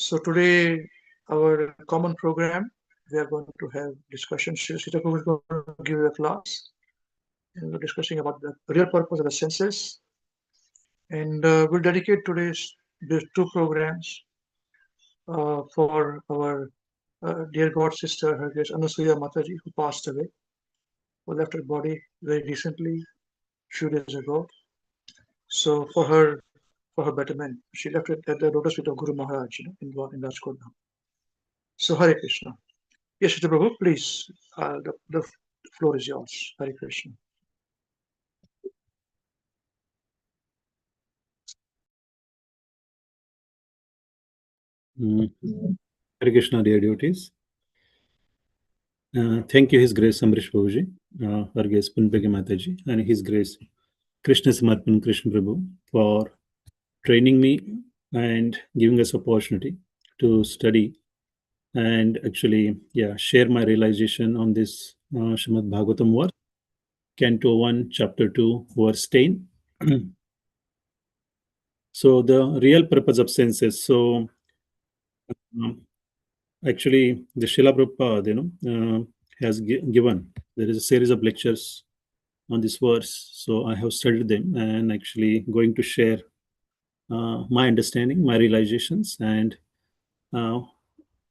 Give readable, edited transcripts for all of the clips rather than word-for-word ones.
So today, our common program, we are going to have discussion. Sita Prabhu is going to give you a class, and we're discussing about the real purpose of the senses. And we'll dedicate these two programs for our dear God sister, her grace Anasuya Mataji, who passed away, who left her body very recently, few days ago. So for her betterment, she left it at the lotus feet of Guru Maharaj, in Rajkot. So Hare Krishna. Yes, Shri Prabhu, please. The floor is yours. Hare Krishna. Hare Krishna, dear devotees. Thank you, His Grace Amrish Prabhuji, Her Grace Punpeke Mataji, and His Grace Krishna Samarpan Krishna Prabhu for training me and giving us opportunity to study and actually, share my realization on this Srimad Bhagavatam verse, Canto 1, Chapter 2, verse 10. So the real purpose of senses. So actually, the Srila Prabhupada, has given. There is a series of lectures on this verse, so I have studied them and actually going to share my understanding, my realizations, and uh,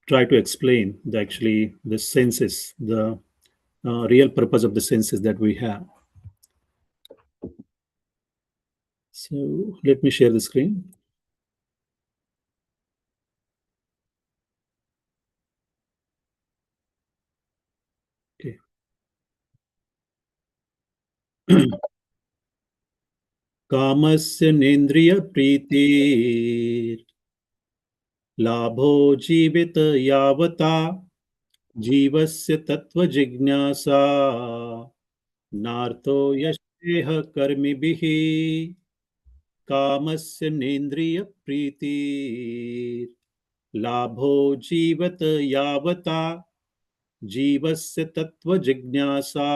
try to explain the senses, the real purpose of the senses that we have. So let me share the screen. Okay. कामस्य नेन्द्रिय प्रीति लाभो जीवित यावता जीवस्य तत्व जिज्ञासा नार्तो यशेह कर्मिभिः कामस्य नेन्द्रिय प्रीति लाभो जीवत यावता जीवस्य तत्व जिज्ञासा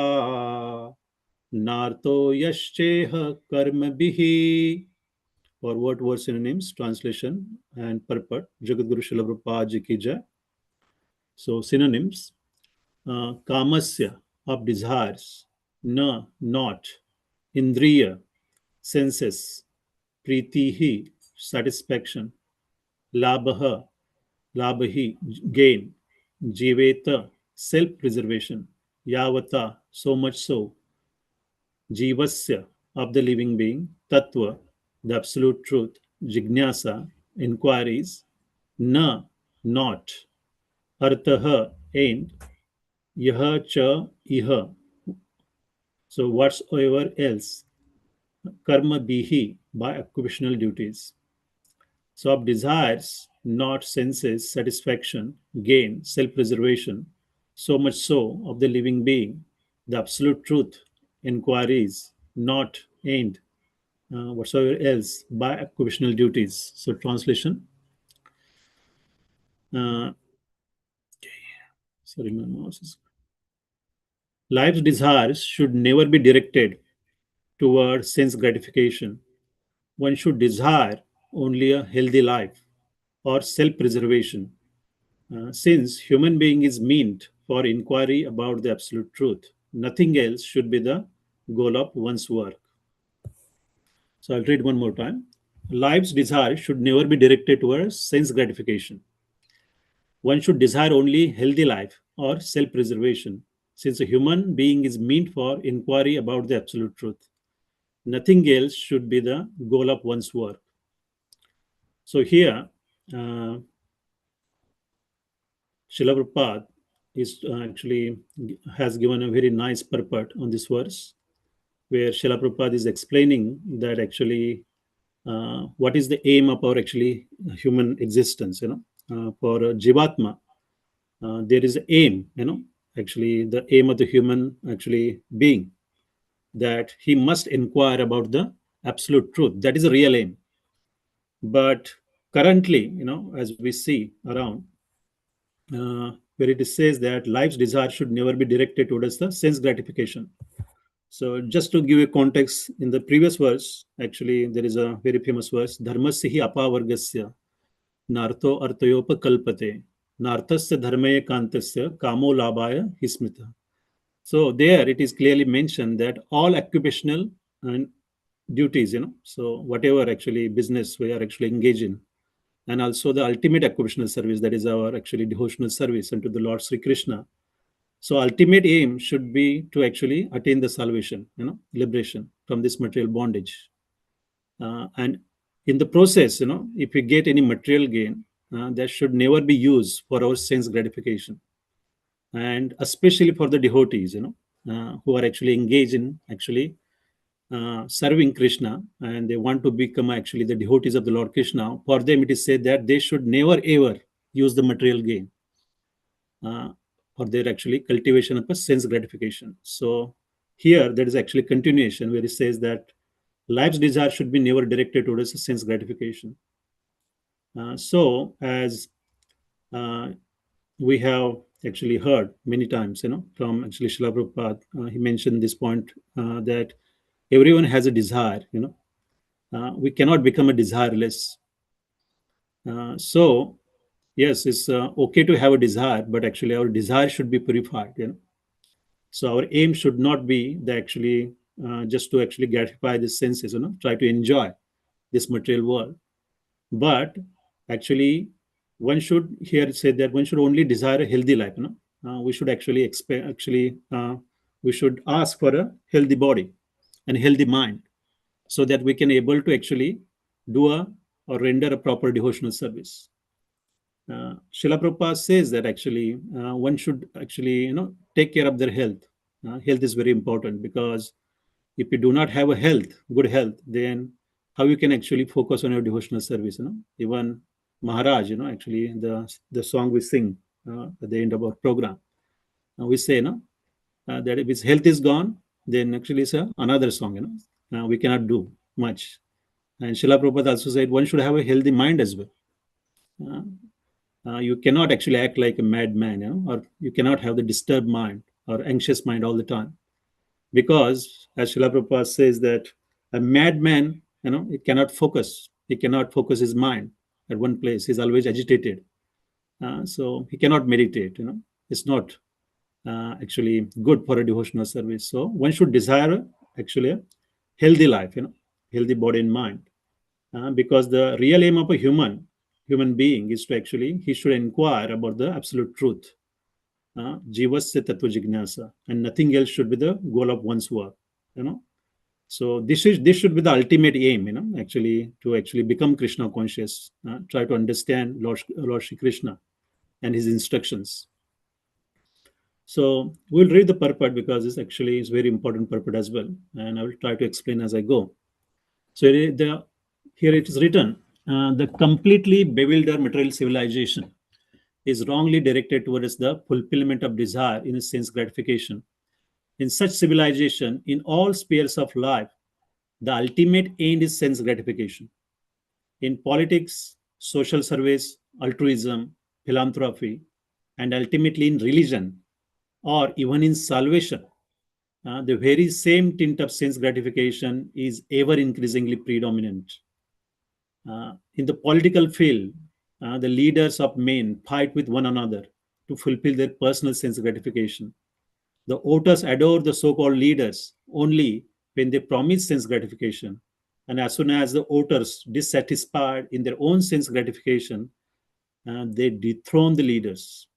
नार्तो यश्चेह कर्मभिः. Or what were synonyms, translation and purport. Jagadguru Srila Prabhupada Ji ki jai. So synonyms: kamasya, of desires, na, not, indriya, senses, pritihi, satisfaction, labha, labhi, gain, jiveta, self-preservation, yavata, so much so, jivasya, of the living being, tattva, the absolute truth, jignasa, inquiries, na, not, artha, end, yaha cha iha, so whatsoever else, karma bihi, by occupational duties. So of desires, not senses, satisfaction, gain, self-preservation, so much so of the living being, the absolute truth, inquiries, not, end, whatsoever else, by occupational duties. So translation. Sorry, my mouse is. Life's desires should never be directed toward sense gratification. One should desire only a healthy life or self-preservation, since human being is meant for inquiry about the absolute truth. Nothing else should be the goal of one's work. So I'll read one more time. Life's desire should never be directed towards sense gratification. One should desire only healthy life or self-preservation, since a human being is meant for inquiry about the absolute truth. Nothing else should be the goal of one's work. So here, Srila Prabhupada is actually has given a very nice purport on this verse, where Srila Prabhupada is explaining that actually what is the aim of our actually human existence. For Jivatma, there is an aim. Actually the aim of the human actually being, that he must inquire about the absolute truth. That is a real aim. But currently, as we see around, where it says that life's desire should never be directed towards the sense gratification. So just to give a context, in the previous verse, actually there is a very famous verse, dharmasya hi apavargasya नार्थो अर्थयोपकल्पते, नार्थस्य धर्मये कांतस्य kamo labhaya hismita. So there it is clearly mentioned that all occupational and duties, so whatever actually business we are actually engaged in, and also the ultimate occupational service, that is our actually devotional service unto the Lord Sri Krishna. So ultimate aim should be to actually attain the salvation, liberation from this material bondage. And in the process, if we get any material gain, that should never be used for our sense gratification. And especially for the devotees, who are actually engaged in actually serving Krishna, and they want to become actually the devotees of the Lord Krishna. For them, it is said that they should never ever use the material gain uh, for their actually cultivation of a sense gratification. So here there is actually continuation where it says that life's desire should be never directed towards a sense gratification. So as uh, we have actually heard many times, from actually Srila Prabhupada, he mentioned this point that everyone has a desire, we cannot become a desireless. So yes, it's okay to have a desire, but actually our desire should be purified. So our aim should not be that actually just to actually gratify the senses, try to enjoy this material world, but actually one should here say that one should only desire a healthy life. We should actually expect we should ask for a healthy body and healthy mind, so that we can able to actually do a or render a proper devotional service. Srila Prabhupada says that actually one should actually take care of their health. Health is very important, because if you do not have a good health, then how you can actually focus on your devotional service. Even Maharaj, actually the song we sing at the end of our program, we say, that if his health is gone, then actually it's another song. We cannot do much. And Srila Prabhupada also said one should have a healthy mind as well. Uh, you cannot actually act like a madman, or you cannot have the disturbed mind or anxious mind all the time. Because, as Srila Prabhupada says, that a madman, he cannot focus. He cannot focus his mind at one place. He's always agitated. So he cannot meditate. It's not actually good for a devotional service. So one should desire actually a healthy life, healthy body and mind. Because the real aim of a human being is to actually, he should inquire about the absolute truth. Jivasya tattva jignasa, and nothing else should be the goal of one's work. So this should be the ultimate aim. Actually to actually become Krishna conscious, try to understand Lord Shri Krishna and his instructions. So we'll read the purport, because this actually is very important purport as well, and I will try to explain as I go. So here it is written, the completely bewildered material civilization is wrongly directed towards the fulfillment of desire in a sense gratification. In such civilization, in all spheres of life, the ultimate end is sense gratification. In politics, social service, altruism, philanthropy, and ultimately in religion, or even in salvation, the very same tint of sense gratification is ever increasingly predominant. In the political field, the leaders of men fight with one another to fulfill their personal sense gratification. The voters adore the so-called leaders only when they promise sense gratification. And as soon as the voters dissatisfied in their own sense gratification, they dethrone the leaders.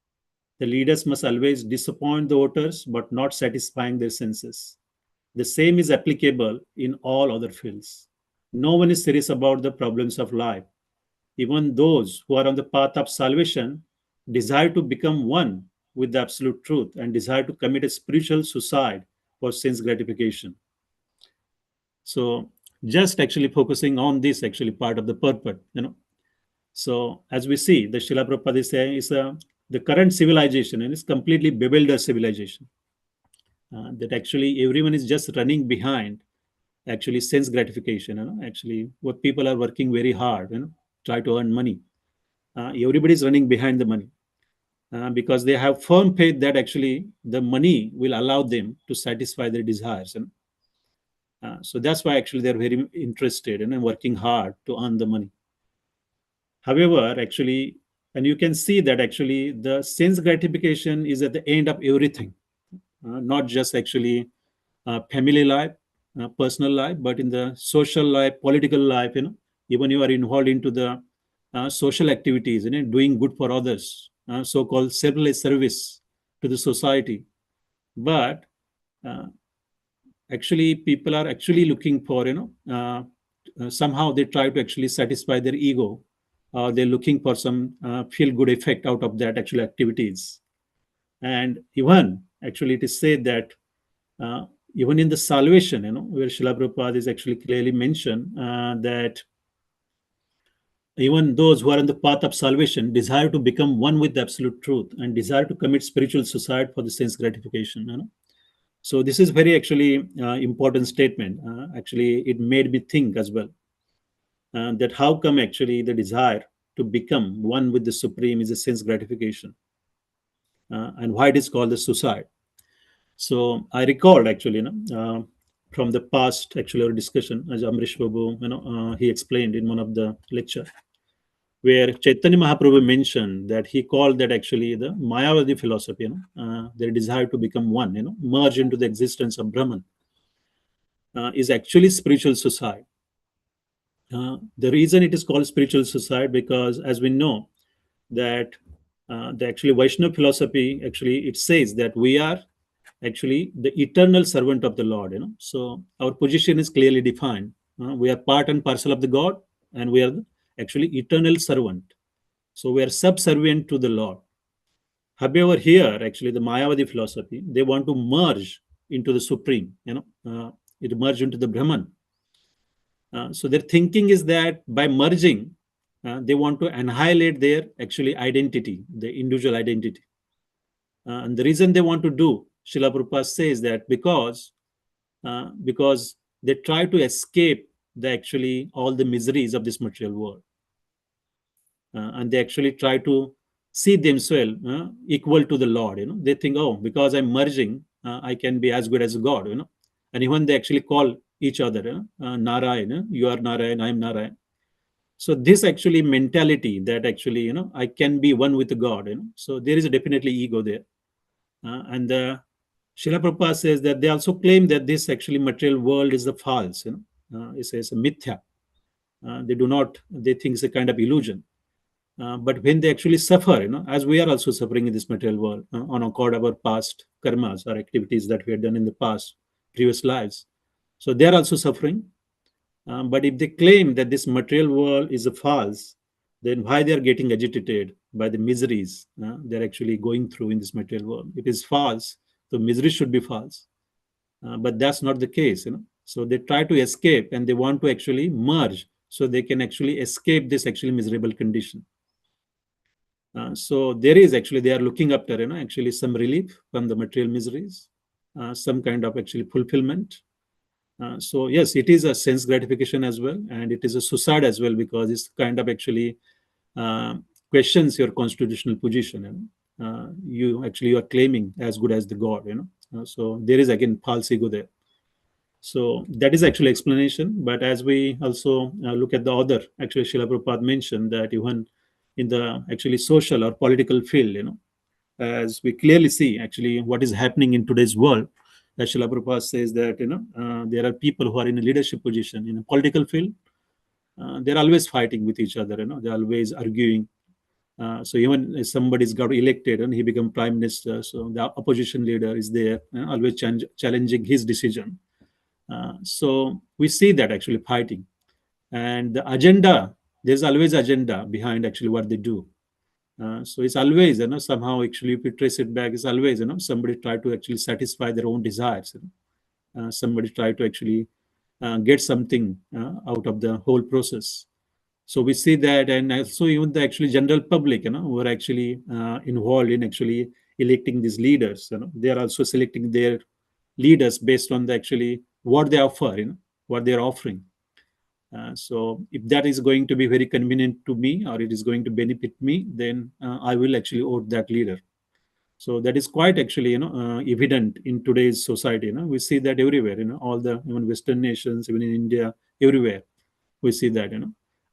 The leaders must always disappoint the voters, but not satisfying their senses. The same is applicable in all other fields. No one is serious about the problems of life. Even those who are on the path of salvation desire to become one with the absolute truth and desire to commit a spiritual suicide for sense gratification. So just actually focusing on this actually part of the purport. So as we see, the Srila Prabhupada is saying is the current civilization, and it's completely bewildered civilization. That actually everyone is just running behind actually sense gratification. Actually what people are working very hard, try to earn money. Everybody is running behind the money, because they have firm faith that actually the money will allow them to satisfy their desires. So that's why actually they're very interested in working hard to earn the money. However, actually, and you can see that actually the sense gratification is at the end of everything, not just actually family life, personal life, but in the social life, political life, even you are involved into the social activities, doing good for others, so-called selfless service to the society. But uh, actually, people are actually looking for, somehow they try to actually satisfy their ego. They're looking for some feel good effect out of that actual activities. And even actually, it is said that uh, even in the salvation, where Srila Prabhupada is actually clearly mentioned that even those who are on the path of salvation desire to become one with the absolute truth and desire to commit spiritual suicide for the sense gratification. So this is very actually important statement. Actually, it made me think as well that how come actually the desire to become one with the supreme is a sense gratification, and why it is called the suicide. So I recalled actually, from the past actually our discussion as Amrish Babu, he explained in one of the lecture where Chaitanya Mahaprabhu mentioned that he called that actually the Mayavadi philosophy, their desire to become one, merge into the existence of Brahman, is actually spiritual suicide. The reason it is called spiritual suicide because, as we know, that the actually Vaishnava philosophy actually it says that we are actually the eternal servant of the Lord. So our position is clearly defined. We are part and parcel of the God, and we are actually eternal servant. So we are subservient to the Lord. However, here actually the Mayavadi philosophy they want to merge into the supreme. It merge into the Brahman. So their thinking is that by merging, they want to annihilate their actually identity, the individual identity. And the reason they want to do, Srila Prabhupada says that because they try to escape the actually all the miseries of this material world, and they actually try to see themselves equal to the Lord. They think, oh, because I'm merging, I can be as good as God. And even they actually call each other Narayan. You are Narayan, I'm Narayan. So this actually mentality that actually I can be one with God. So there is definitely ego there, and the Srila Prabhupada says that they also claim that this actually material world is the false. It's a mithya. They do not. They think it's a kind of illusion. But when they actually suffer, as we are also suffering in this material world on account of our past karmas or activities that we have done in the past, previous lives, so they are also suffering. But if they claim that this material world is a false, then why they are getting agitated by the miseries they're actually going through in this material world? If it is false, the misery should be false. But that's not the case. So they try to escape and they want to actually merge so they can actually escape this actually miserable condition. So there is actually they are looking after actually some relief from the material miseries, some kind of actually fulfillment. So yes, it is a sense gratification as well, and it is a suicide as well because it's kind of actually uh, questions your constitutional position. You actually you are claiming as good as the God. So there is again false ego there. So that is actually explanation. But as we also look at the other, actually Srila Prabhupada mentioned that even in the actually social or political field, as we clearly see actually what is happening in today's world, as Srila Prabhupada says that there are people who are in a leadership position in a political field. They're always fighting with each other. They're always arguing. So even if somebody's got elected and he become prime minister, so the opposition leader is there, always challenging his decision. So we see that actually fighting, and the agenda. There's always agenda behind actually what they do. So it's always, somehow actually if you trace it back, it's always, somebody try to actually satisfy their own desires. Somebody try to actually get something out of the whole process. So we see that, and also even the actually general public, who are actually involved in actually electing these leaders. They are also selecting their leaders based on the actually what they offer, what they are offering. So if that is going to be very convenient to me or it is going to benefit me, then I will actually vote that leader. So that is quite actually evident in today's society. We see that everywhere. All the even Western nations, even in India, everywhere we see that.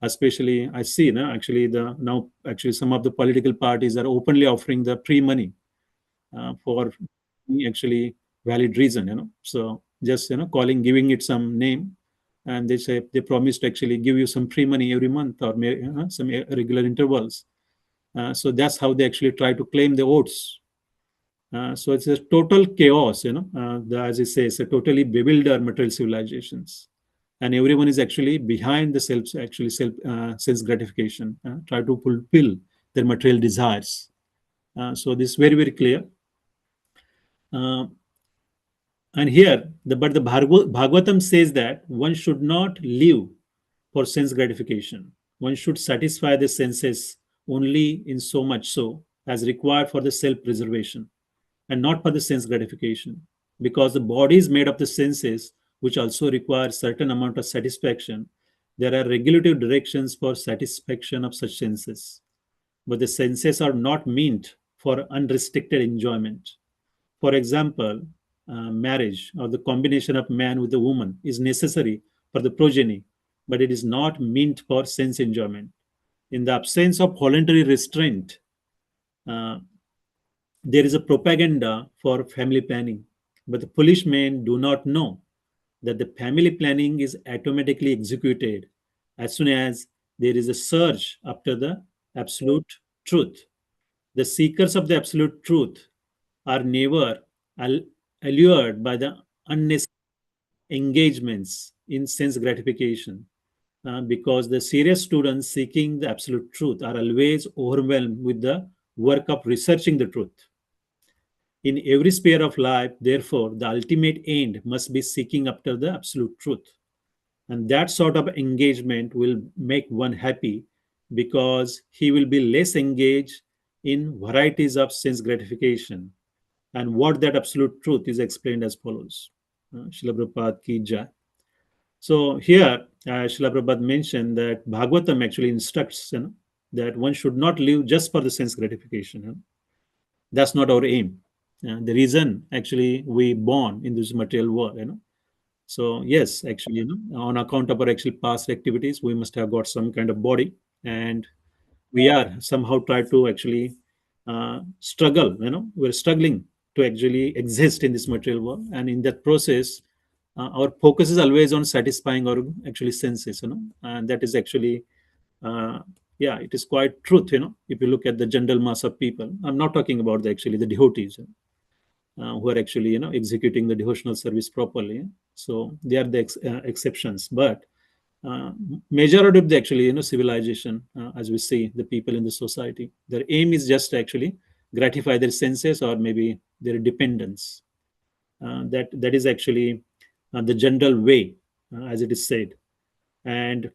Especially, I see, actually, now actually some of the political parties are openly offering the free money for actually valid reason, So just calling, giving it some name, and they say they promise to actually give you some free money every month or some regular intervals. So that's how they actually try to claim the votes. So it's a total chaos, as I say, it's a totally bewildered material civilizations, and everyone is actually behind the self sense gratification, try to fulfill their material desires. So this is very very clear. Uh, and here, the Bhagavatam says that one should not live for sense gratification. One should satisfy the senses only in so much so as required for the self preservation, and not for the sense gratification, because the body is made of the senses, which also require certain amount of satisfaction. There are regulative directions for satisfaction of such senses, but the senses are not meant for unrestricted enjoyment. For example, marriage or the combination of man with a woman is necessary for the progeny, but it is not meant for sense enjoyment. In the absence of voluntary restraint, uh, there is a propaganda for family planning, but the foolish men do not know that the family planning is automatically executed as soon as there is a surge after the absolute truth. The seekers of the absolute truth are never allured by the unnecessary engagements in sense gratification, because the serious students seeking the absolute truth are always overwhelmed with the work of researching the truth. In every sphere of life, therefore, the ultimate end must be seeking after the absolute truth. And that sort of engagement will make one happy, because he will be less engaged in varieties of sense gratification. And what that absolute truth is explained as follows. Srila Prabhupada ki jai. So here, Srila Prabhupada mentioned that Bhagavatam actually instructs, that one should not live just for the sense gratification. That's not our aim. The reason actually we born in this material world, So yes, actually, on account of our actual past activities, we must have got some kind of body, and we are somehow try to actually struggle. We're struggling to actually exist in this material world, and in that process, our focus is always on satisfying our actually senses. And that is actually, uh, yeah, it is quite truth. If you look at the general mass of people, I'm not talking about actually the devotees. Who are actually executing the devotional service properly. So they are the exceptions, but uh, majority of the actually civilization, as we see the people in the society, their aim is just to actually gratify their senses or maybe their dependence. That is actually the general way, as it is said. And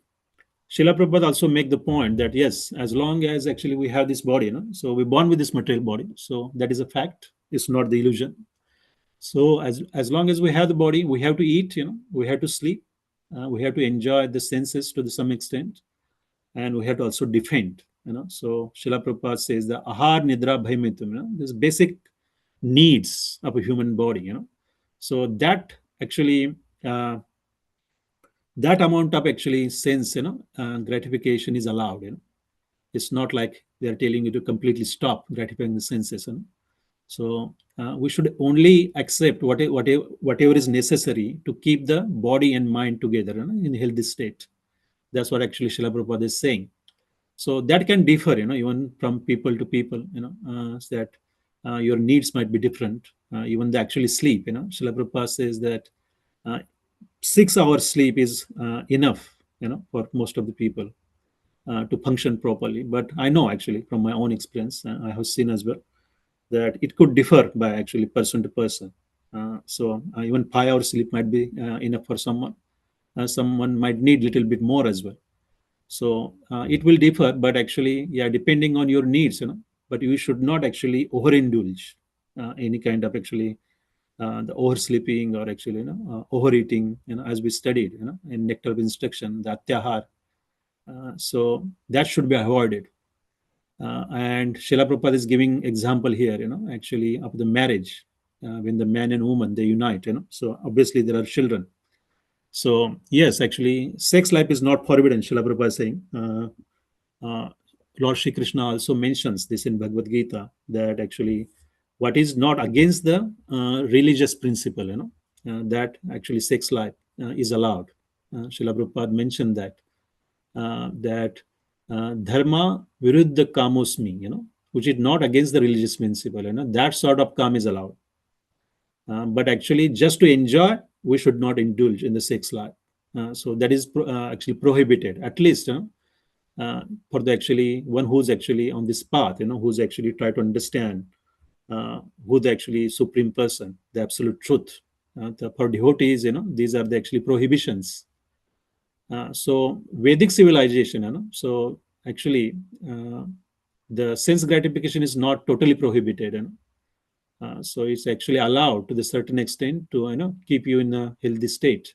Srila Prabhupada also make the point that yes, as long as actually we have this body, so we're born with this material body, so that is a fact. It's not the illusion. So as long as we have the body, we have to eat, we have to sleep, we have to enjoy the senses to some extent, and we have to also defend. So Srila Prabhupada says the ahar nidra bhaymitum, this basic needs of a human body, So that actually that amount of actually sense, gratification is allowed. It's not like they're telling you to completely stop gratifying the senses. So we should only accept whatever is necessary to keep the body and mind together in a healthy state. That's what actually Srila Prabhupada is saying. So that can differ, even from people to people, so that your needs might be different. Even the actually sleep, Srila Prabhupada says that uh, 6 hours sleep is enough, for most of the people to function properly. But I know actually from my own experience, I have seen as well that it could differ by actually person to person. So even 5 hours sleep might be enough for someone. Someone might need a little bit more as well. So it will differ, but actually, yeah, depending on your needs, But you should not actually overindulge any kind of actually the oversleeping or actually overeating. As we studied, in nectar of instruction, the atyahar. So that should be avoided. And Srila Prabhupada is giving example here, actually of the marriage when the man and woman they unite, So obviously there are children. So yes, actually, sex life is not forbidden. Srila Prabhupada is saying. Uh, Lord Shri Krishna also mentions this in Bhagavad Gita, that actually what is not against the religious principle, that actually sex life is allowed. Srila Prabhupada mentioned that dharma viruddha kamosmi, which is not against the religious principle, that sort of kam is allowed. But actually, just to enjoy, we should not indulge in the sex life. So that is actually prohibited, at least for the actually one who's actually on this path, who's actually try to understand who the actually supreme person, the absolute truth. For devotees, these are the actually prohibitions. So Vedic civilization, so actually the sense gratification is not totally prohibited, so it's actually allowed to the certain extent to keep you in a healthy state.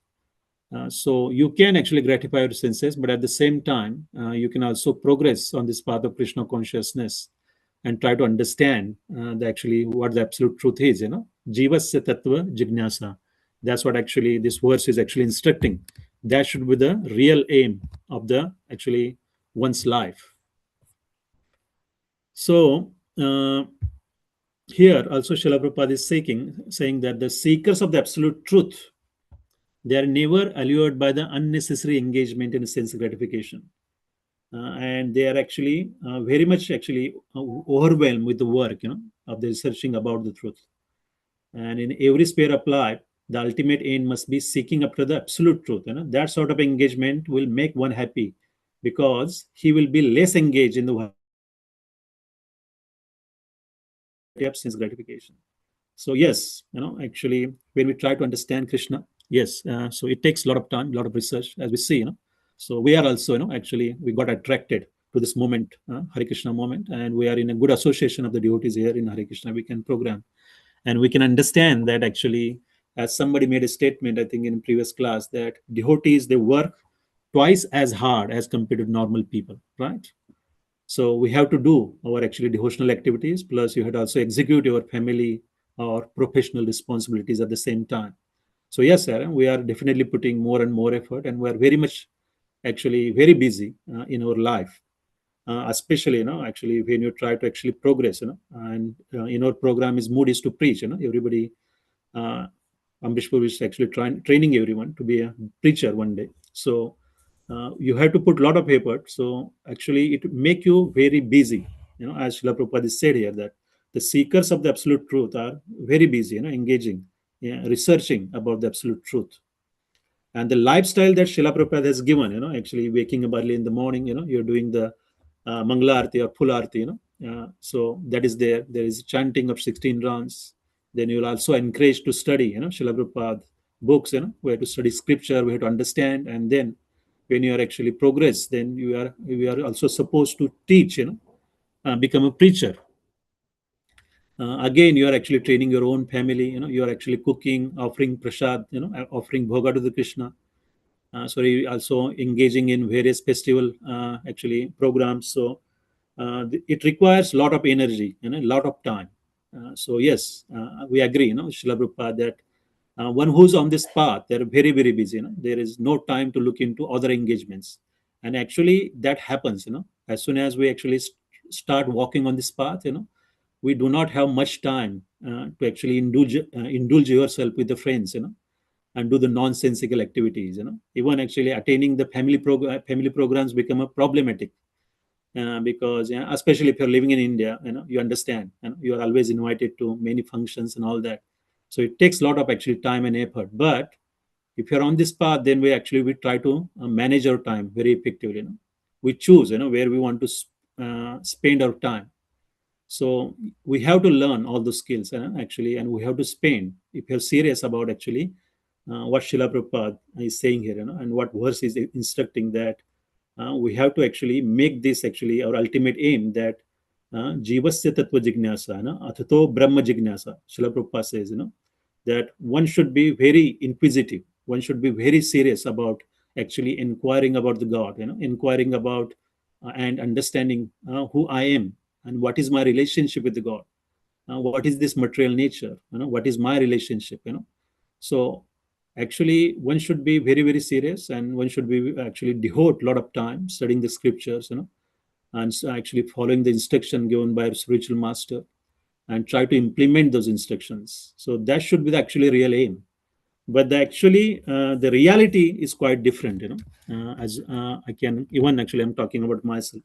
So you can actually gratify your senses, but at the same time, you can also progress on this path of Krishna consciousness and try to understand actually what the absolute truth is. Jivasya tattva jignasa. That's what actually this verse is actually instructing. That should be the real aim of the actually one's life. So here also Srila Prabhupada is saying that the seekers of the absolute truth, they are never allured by the unnecessary engagement in sense gratification. And they are actually very much actually overwhelmed with the work, of the researching about the truth. And in every sphere of life, the ultimate aim must be seeking after the absolute truth. That sort of engagement will make one happy, because he will be less engaged in the variety of sense gratification. So yes, actually, when we try to understand Krishna, yes, so it takes a lot of time, a lot of research, as we see. So we are also, actually, we got attracted to this moment, Hare Krishna moment, and we are in a good association of the devotees here in Hare Krishna WECAN program, and we can understand that actually, as somebody made a statement, I think in previous class, that devotees, they work twice as hard as compared to normal people, right? So we have to do our actually devotional activities, plus you have to also execute your family or professional responsibilities at the same time. So yes, Sarah, we are definitely putting more and more effort, and we are very much actually very busy in our life, especially actually when you try to actually progress, and in our program is mood is to preach, everybody. uh, Amrish Puri is actually training everyone to be a preacher one day. So you have to put a lot of effort. So actually, it make you very busy. As Srila Prabhupada said here, that the seekers of the absolute truth are very busy, engaging, yeah, researching about the absolute truth. And the lifestyle that Srila Prabhupada has given, actually waking up early in the morning, you're doing the Mangala Arti or Full Arti, so that is there. There is chanting of 16 rounds. Then you'll also encourage to study, Srila Prabhupada books, we have to study scripture, we have to understand. And then when you are actually progress, then we are also supposed to teach, become a preacher. Again, you are actually training your own family, you are actually cooking, offering prasad, offering bhoga to the Krishna. Sorry, also engaging in various festival actually programs. So it requires a lot of energy and a lot of time. So yes, we agree, Srila Prabhupada, that one who's on this path, they're very, very busy. There is no time to look into other engagements. And actually that happens, as soon as we actually start walking on this path, we do not have much time to actually indulge yourself with the friends, and do the nonsensical activities. Even actually attaining the family programs become a problematic, because especially if you're living in India, you understand, you are always invited to many functions and all that. So it takes a lot of actually time and effort. But if you're on this path, then we try to manage our time very effectively. We choose, where we want to spend our time. So we have to learn all those skills, actually, and we have to spend, if you're serious about actually what Srila Prabhupada is saying here, and what verse is instructing, that we have to actually make this actually our ultimate aim, that jivasya tattva jignasa, atato brahma jignasa. Srila Prabhupada says, that one should be very inquisitive, one should be very serious about actually inquiring about the God, inquiring about and understanding who I am, and what is my relationship with the God. What is this material nature? What is my relationship? So actually one should be very, very serious, and one should be actually devote a lot of time studying the scriptures, and actually following the instruction given by a spiritual master, and try to implement those instructions. So that should be the actually real aim. But the reality is quite different, as I can even actually, I'm talking about myself.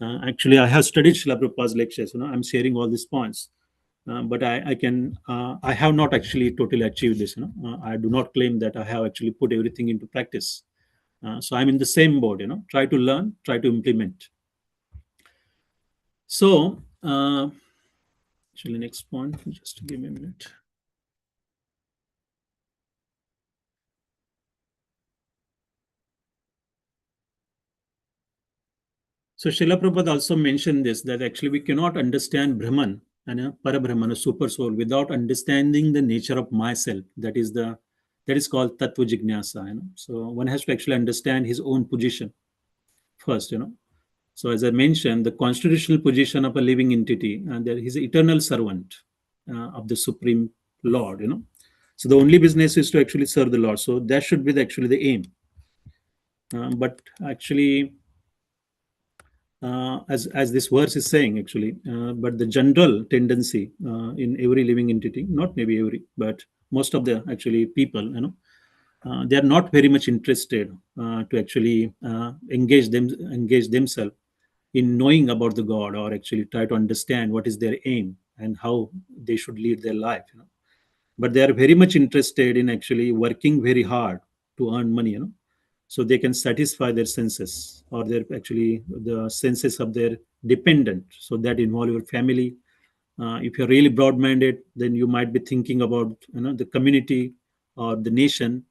Actually, I have studied Srila Prabhupada's lectures. I'm sharing all these points, but I have not actually totally achieved this. I do not claim that I have actually put everything into practice. So I'm in the same boat. Try to learn, try to implement. So actually, next point. Just give me a minute. So Srila Prabhupada also mentioned this, that actually we cannot understand Brahman and Parabrahman, a super soul, without understanding the nature of myself. That is called Tattva Jignasa. So one has to actually understand his own position first. So as I mentioned, the constitutional position of a living entity, and that he's an eternal servant of the Supreme Lord. So the only business is to actually serve the Lord. So that should be actually the aim. But actually, as this verse is saying, actually, but the general tendency in every living entity, not maybe every, but most of the actually people, they are not very much interested to actually engage themselves in knowing about the God, or actually try to understand what is their aim and how they should lead their life. But they are very much interested in actually working very hard to earn money. So they can satisfy their senses, or their actually the senses of their dependent. So that involve your family. If you're really broad-minded, then you might be thinking about the community or the nation.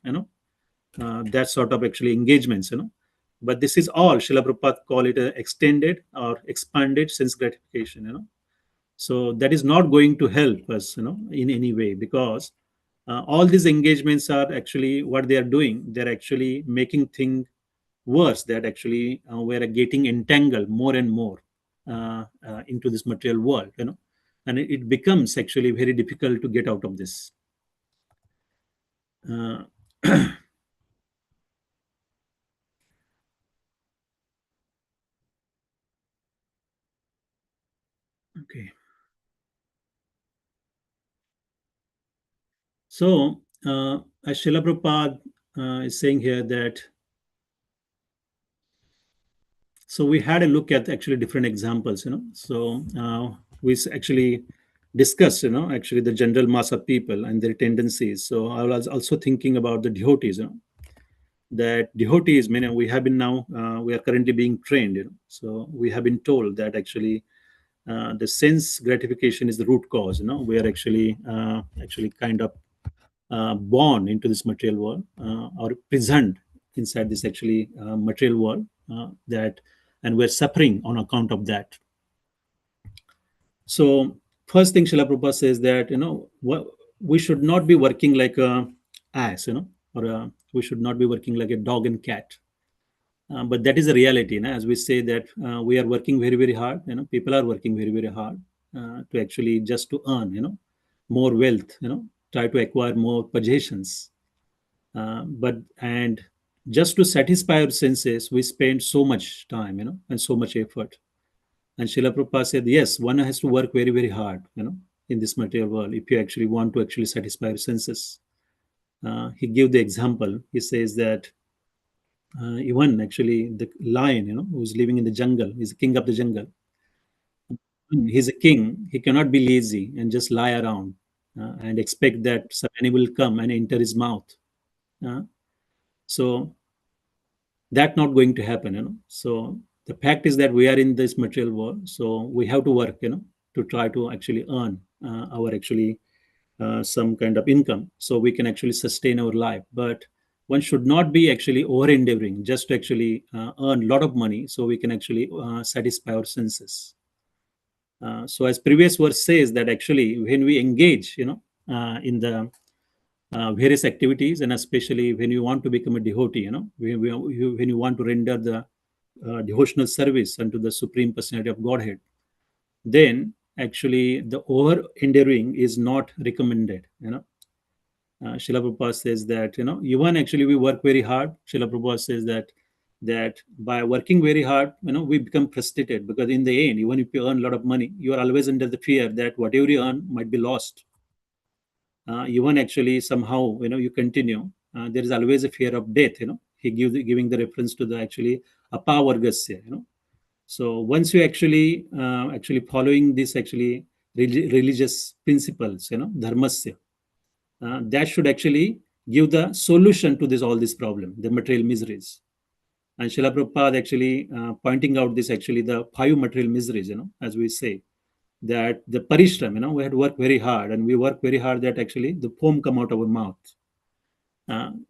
That sort of actually engagements. But this is all Srila Prabhupada call it a extended or expanded sense gratification. So that is not going to help us, in any way, because all these engagements are actually what they are doing. They're actually making things worse. That actually we're getting entangled more and more into this material world, and it becomes actually very difficult to get out of this. Uh, okay. So, as Srila Prabhupada is saying here that, so we had a look at actually different examples, So we actually discussed, actually the general mass of people and their tendencies. So I was also thinking about the devotees, that devotees, we have been now, we are currently being trained, So we have been told that actually the sense gratification is the root cause, We are actually kind of born into this material world, or present inside this actually material world, that and we're suffering on account of that. So first thing Srila Prabhupada says that we should not be working like a ass, or we should not be working like a dog and cat. But that is the reality, as we say that we are working very, very hard. People are working very, very hard to actually just to earn, more wealth, try to acquire more possessions. But and just to satisfy our senses, we spend so much time, and so much effort. And Srila Prabhupada said, yes, one has to work very, very hard, in this material world, if you actually want to actually satisfy your senses. He gave the example. He says that even actually the lion, who's living in the jungle, is the king of the jungle. He's a king. He cannot be lazy and just lie around and expect that some animal will come and enter his mouth. Uh, so that's not going to happen, So the fact is that we are in this material world, so we have to work, to try to actually earn our actually some kind of income, so we can actually sustain our life. But one should not be actually over endeavoring just to actually earn a lot of money so we can actually satisfy our senses. So as previous verse says that actually when we engage, in the various activities, and especially when you want to become a devotee, when you want to render the devotional service unto the Supreme Personality of Godhead, then actually the over endeavoring is not recommended. Srila Prabhupada says that, even actually we work very hard. Srila Prabhupada says that by working very hard, we become frustrated, because in the end, even if you earn a lot of money, you are always under the fear that whatever you earn might be lost. Even actually somehow, you continue. There is always a fear of death. He giving the reference to the actually apavargasya. So once you actually following this actually religious principles, dharmasya, that should actually give the solution to this all this problem, the material miseries. And Srila Prabhupada actually pointing out this actually the 5 material miseries, as we say, that the parishram, we had to work very hard, and we work very hard that actually the foam come out of our mouth.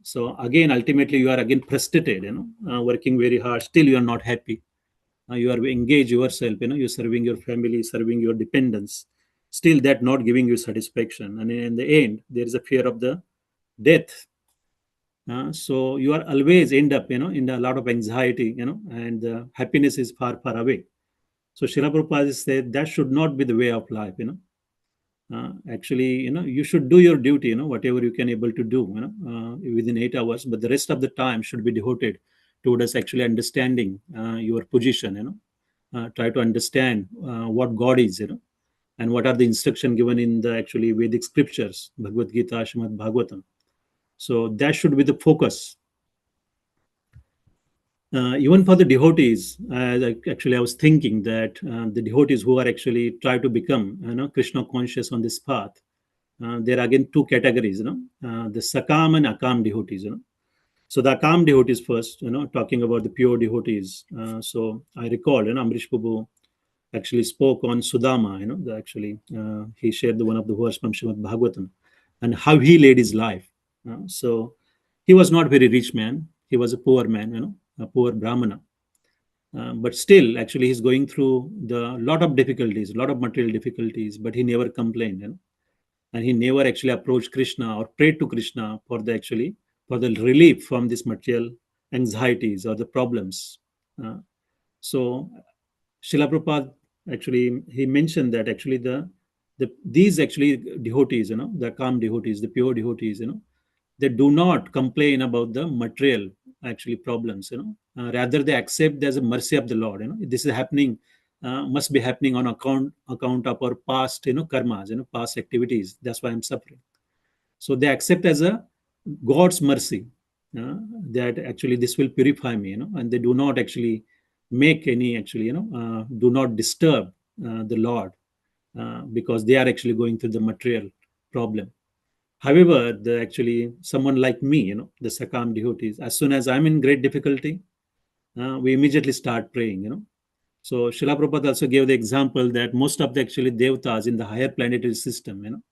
So again, ultimately you are again frustrated, working very hard, still you are not happy. You are engaged yourself, you're serving your family, serving your dependents, still that not giving you satisfaction. And in the end, there is a fear of the death. So you are always end up, in a lot of anxiety, and happiness is far, far away. So Srila Prabhupada said that should not be the way of life, actually, you should do your duty, whatever you can able to do, within 8 hours, but the rest of the time should be devoted towards actually understanding your position, try to understand what God is, and what are the instruction given in the actually Vedic scriptures, Bhagavad Gita, Srimad Bhagavatam. So that should be the focus. Even for the devotees, actually I was thinking that the devotees who are actually try to become, Krishna conscious on this path, there are again 2 categories, the Sakam and Akam devotees, So the Akam devotees first, talking about the pure devotees. So I recall, Amrish Prabhu actually spoke on Sudama, he shared one of the verse from Srimad Bhagavatam, and how he led his life. So he was not very rich man. He was a poor man, a poor Brahmana. But still, actually, he's going through the lot of difficulties, a lot of material difficulties, but he never complained, and he never actually approached Krishna or prayed to Krishna for the relief from this material anxieties or the problems. So Srila Prabhupada actually he mentioned that actually these actually devotees, the calm devotees, the pure devotees, they do not complain about the material actually problems, rather they accept there's a mercy of the Lord. This is happening, must be happening on account of our past, karmas, past activities. That's why I'm suffering. So they accept as a God's mercy, that actually this will purify me, and they do not actually make any actually, do not disturb the Lord, because they are actually going through the material problem. However, actually someone like me, the Sakam devotees, as soon as I'm in great difficulty, we immediately start praying, So Srila Prabhupada also gave the example that most of the actually devatas in the higher planetary system,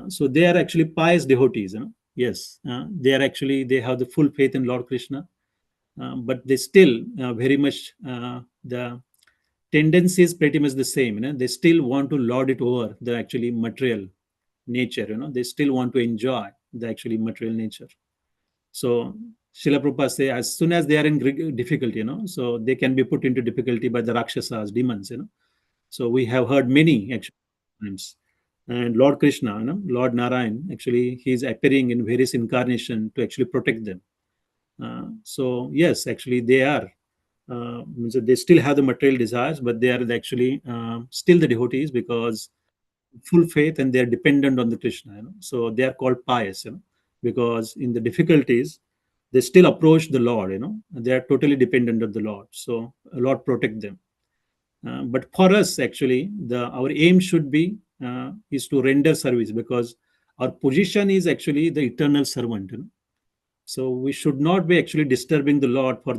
so they are actually pious devotees, Yes, they have the full faith in Lord Krishna, but they still very much the tendency is pretty much the same. They still want to lord it over the actually material nature. They still want to enjoy the actually material nature. So Srila Prabhupada say as soon as they are in difficulty, so they can be put into difficulty by the Rakshasas, demons. So we have heard many actually times. And Lord Krishna, Lord Narayan, actually, he is appearing in various incarnations to actually protect them. So yes, actually, they are. They still have the material desires, but they are actually still the devotees because full faith and they are dependent on the Krishna. So they are called pious, because in the difficulties they still approach the Lord. They are totally dependent on the Lord. So Lord protect them. But for us, actually, our aim should be is to render service, because our position is actually the eternal servant. So we should not be actually disturbing the Lord for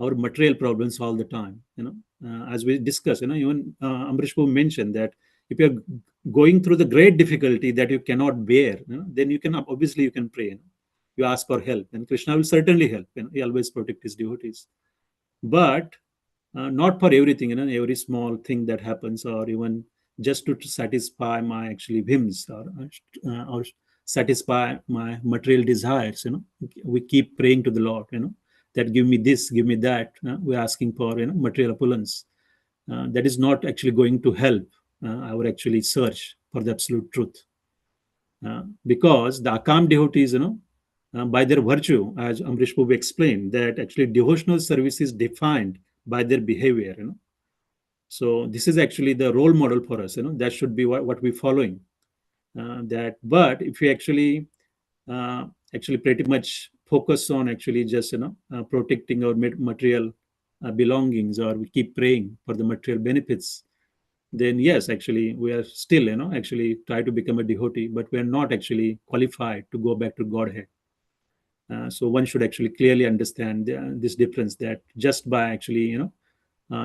our material problems all the time. As we discussed, even Amrish Prabhu mentioned that if you're going through the great difficulty that you cannot bear, then you can obviously you can pray. You ask for help, and Krishna will certainly help. He always protect his devotees, but not for everything, every small thing that happens, or even just to satisfy my actually whims, or satisfy my material desires. We keep praying to the Lord, that give me this, give me that. We're asking for material opulence. That is not actually going to help our actually search for the absolute truth. Because the Akam devotees, by their virtue, as Amrish Prabhu explained, that actually devotional service is defined by their behavior. So this is actually the role model for us. That should be what we're following. But if we uh, actually pretty much focus on actually just protecting our material belongings, or we keep praying for the material benefits, then yes, actually we are still actually try to become a devotee, but we are not actually qualified to go back to Godhead. So one should actually clearly understand this difference, that just by actually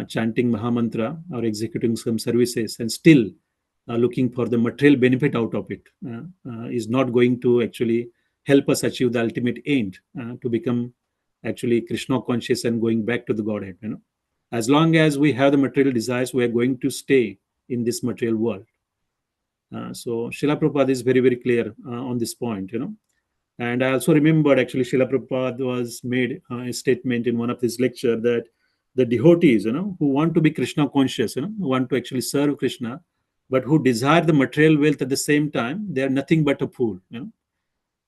chanting Mahamantra or executing some services and still looking for the material benefit out of it is not going to actually help us achieve the ultimate end, to become actually Krishna conscious and going back to the Godhead. As long as we have the material desires, we are going to stay in this material world. So Srila Prabhupada is very, very clear on this point. And I also remembered actually Srila Prabhupada was made a statement in one of his lecture that the devotees, who want to be Krishna conscious, who want to actually serve Krishna, but who desire the material wealth at the same time, they are nothing but a fool. And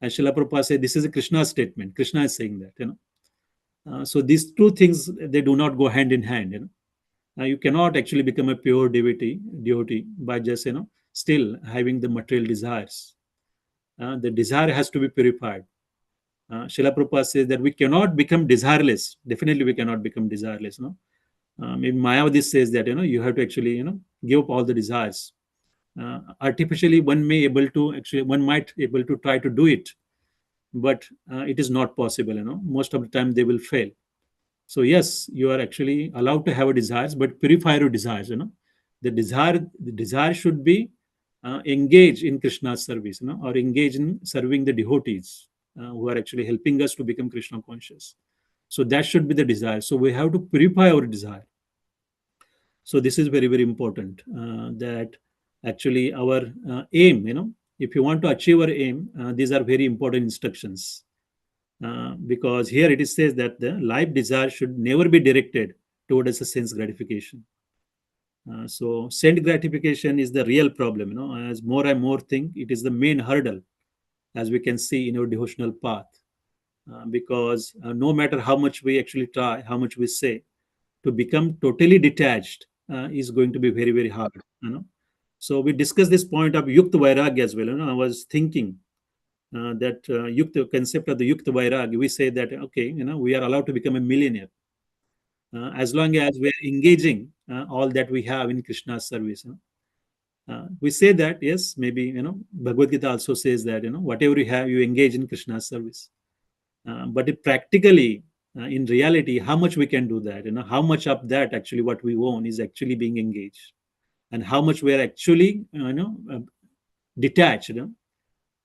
Srila Prabhupada said this is a Krishna statement. Krishna is saying that. So these two things, they do not go hand in hand. You cannot actually become a pure devotee by just still having the material desires. The desire has to be purified. Srila Prabhupada says that we cannot become desireless. Definitely, we cannot become desireless. No, maybe Mayavadi says that you have to actually give up all the desires. Artificially, one might able to try to do it, but it is not possible. Most of the time they will fail. So yes, you are actually allowed to have a desires, but purify your desires. The desire should be engage in Krishna's service, or engage in serving the devotees who are actually helping us to become Krishna conscious. So that should be the desire. So we have to purify our desire. So this is very, very important, that actually our aim, if you want to achieve our aim, these are very important instructions. Because here it is says that the life desire should never be directed towards a sense gratification. So sense gratification is the real problem. As more and more think, it is the main hurdle, as we can see in our devotional path. Because no matter how much we actually try, how much we say, to become totally detached is going to be very, very hard. So we discussed this point of yukta vairagya as well. I was thinking that yukta concept of the yukta vairagya, we say that okay, we are allowed to become a millionaire as long as we are engaging all that we have in Krishna's service. We say that yes, maybe Bhagavad Gita also says that whatever you have, you engage in Krishna's service. But if practically, in reality, how much we can do that? How much of that actually what we own is actually being engaged, and how much we are actually detached.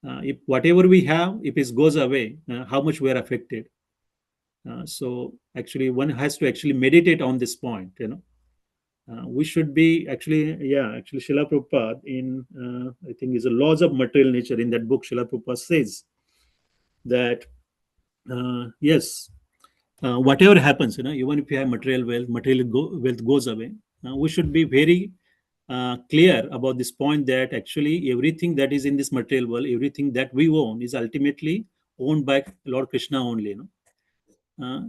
If whatever we have, if it goes away, how much we are affected. So actually, one has to actually meditate on this point. We should be actually, yeah, actually, Srila Prabhupada in I think is the laws of material nature. In that book, Srila Prabhupada says that yes, whatever happens, even if you have material wealth, wealth goes away. We should be very clear about this point, that actually everything that is in this material world, everything that we own, is ultimately owned by Lord Krishna only.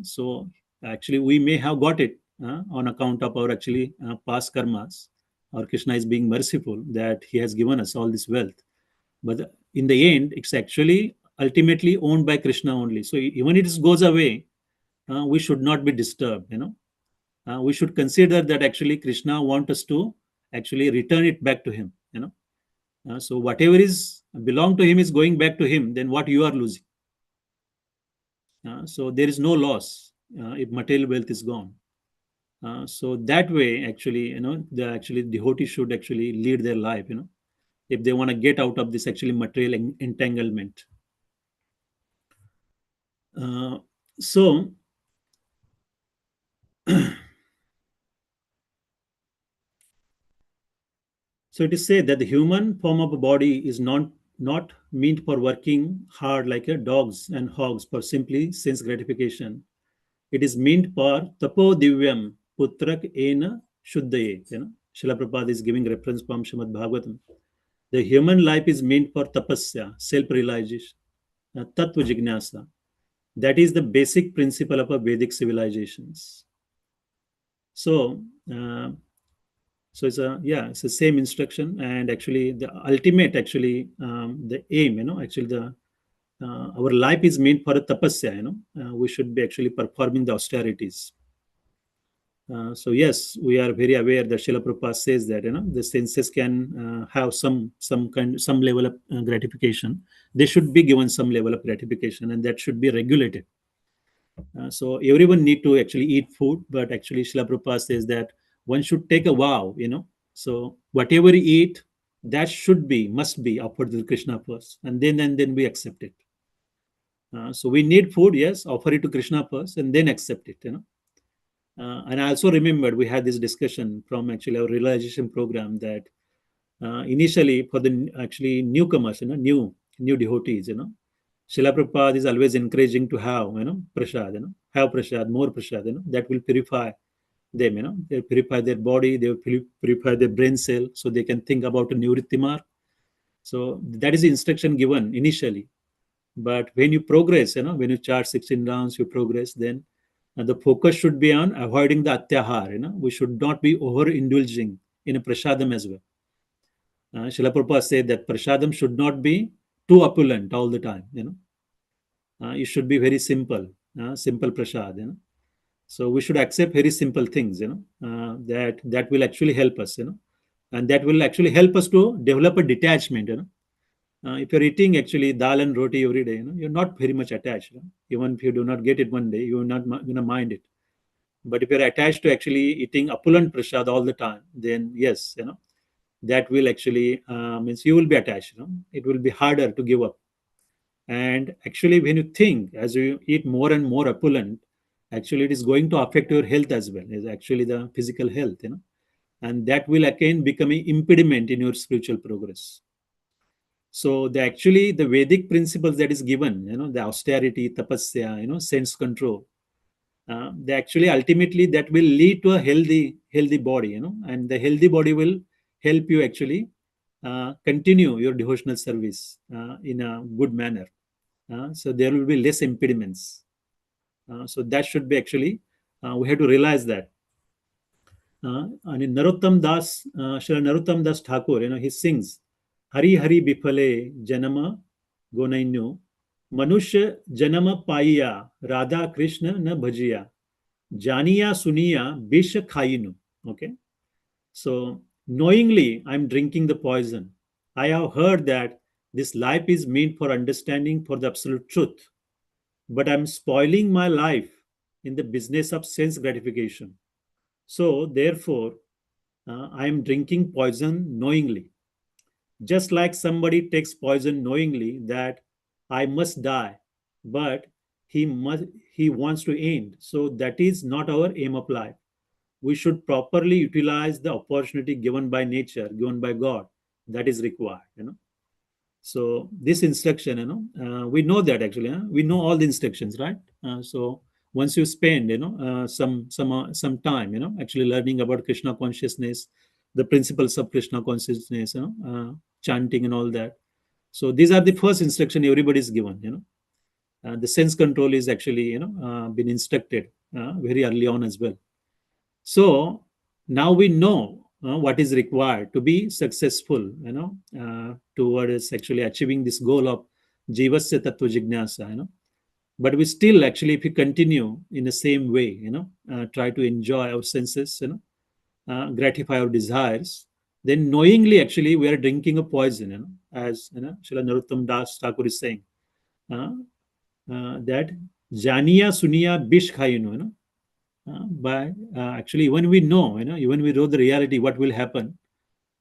So actually, we may have got it on account of our actually past karmas, or Krishna is being merciful that he has given us all this wealth. But in the end, it's actually ultimately owned by Krishna only. So even if it goes away, we should not be disturbed. We should consider that actually Krishna wants us to actually return it back to him. So whatever is belong to him is going back to him. Then what you are losing? So there is no loss if material wealth is gone. So that way, actually, the devotee should actually lead their life. If they want to get out of this actually material entanglement. So So it is said that the human form of a body is not meant for working hard like a dogs and hogs for simply sense gratification. It is meant for tapo divyam putrak ena shuddhaye. Srila Prabhupada is giving reference from Srimad Bhagavatam, The human life is meant for tapasya, self-realization, tattva jignasa. That is the basic principle of a Vedic civilizations. So, so it's the same instruction, and actually the ultimate, actually the aim, actually the our life is meant for a tapasya. We should be actually performing the austerities. So yes, we are very aware that Srila Prabhupada says that the senses can have some level of gratification. They should be given some level of gratification, and that should be regulated. So everyone need to actually eat food, but actually Srila Prabhupada says that one should take a vow. So whatever you eat, that must be offered to Krishna first, and then we accept it. So we need food, yes, offer it to Krishna first, and then accept it. And I also remembered we had this discussion from actually our realization program that initially for the actually newcomers, new devotees, Srila Prabhupada is always encouraging to have, prasad, have prasad, more prasad, that will purify them, they purify their body, they will purify their brain cell, so they can think about a nivritti mark. So that is the instruction given initially. But when you progress, when you chart 16 rounds, you progress, then the focus should be on avoiding the atyahar. We should not be overindulging in a prasadam as well. Srila Prabhupada said that prasadam should not be too opulent all the time. It should be very simple, simple prasad. So we should accept very simple things. That will actually help us. And that will actually help us to develop a detachment. If you're eating actually dal and roti every day, you're not very much attached. Even if you do not get it one day, you will not mind it. But if you're attached to actually eating opulent prasad all the time, then yes, that will actually means you will be attached. It will be harder to give up. And actually, when you think as you eat more and more opulent, actually it is going to affect your health as well. It's actually the physical health, and that will again become an impediment in your spiritual progress. So the Vedic principles that is given, the austerity, tapasya, sense control, they actually ultimately that will lead to a healthy body, and the healthy body will help you actually continue your devotional service in a good manner. So there will be less impediments. So that should be actually, we have to realize that. And in Srila Narottam Das Thakur, he sings, Hari Hari Bifale Janama Gonainyo, Manusha Janama Paiya, Radha Krishna Na Bhajiya, Janiya Suniya Bisha Khainu. Okay. So knowingly I'm drinking the poison. I have heard that this life is meant for understanding for the absolute truth, but I'm spoiling my life in the business of sense gratification. So therefore, I am drinking poison knowingly. Just like somebody takes poison knowingly that I must die, but he wants to end. So that is not our aim of life. We should properly utilize the opportunity given by nature, given by God. That is required. So this instruction, we know that actually, we know all the instructions, right? So once you spend, some time, actually learning about Krishna consciousness, the principles of Krishna consciousness, chanting and all that. So these are the first instruction everybody is given. The sense control is actually, been instructed very early on as well. So now we know what is required to be successful, towards actually achieving this goal of Jivasya Tattva Jignasa, But we still actually, if we continue in the same way, try to enjoy our senses, gratify our desires, then knowingly actually we are drinking a poison, as Srila Narottam Das Thakur is saying, that Janiya Suniya Bish Khayinu, by actually when we know, even we know the reality, what will happen,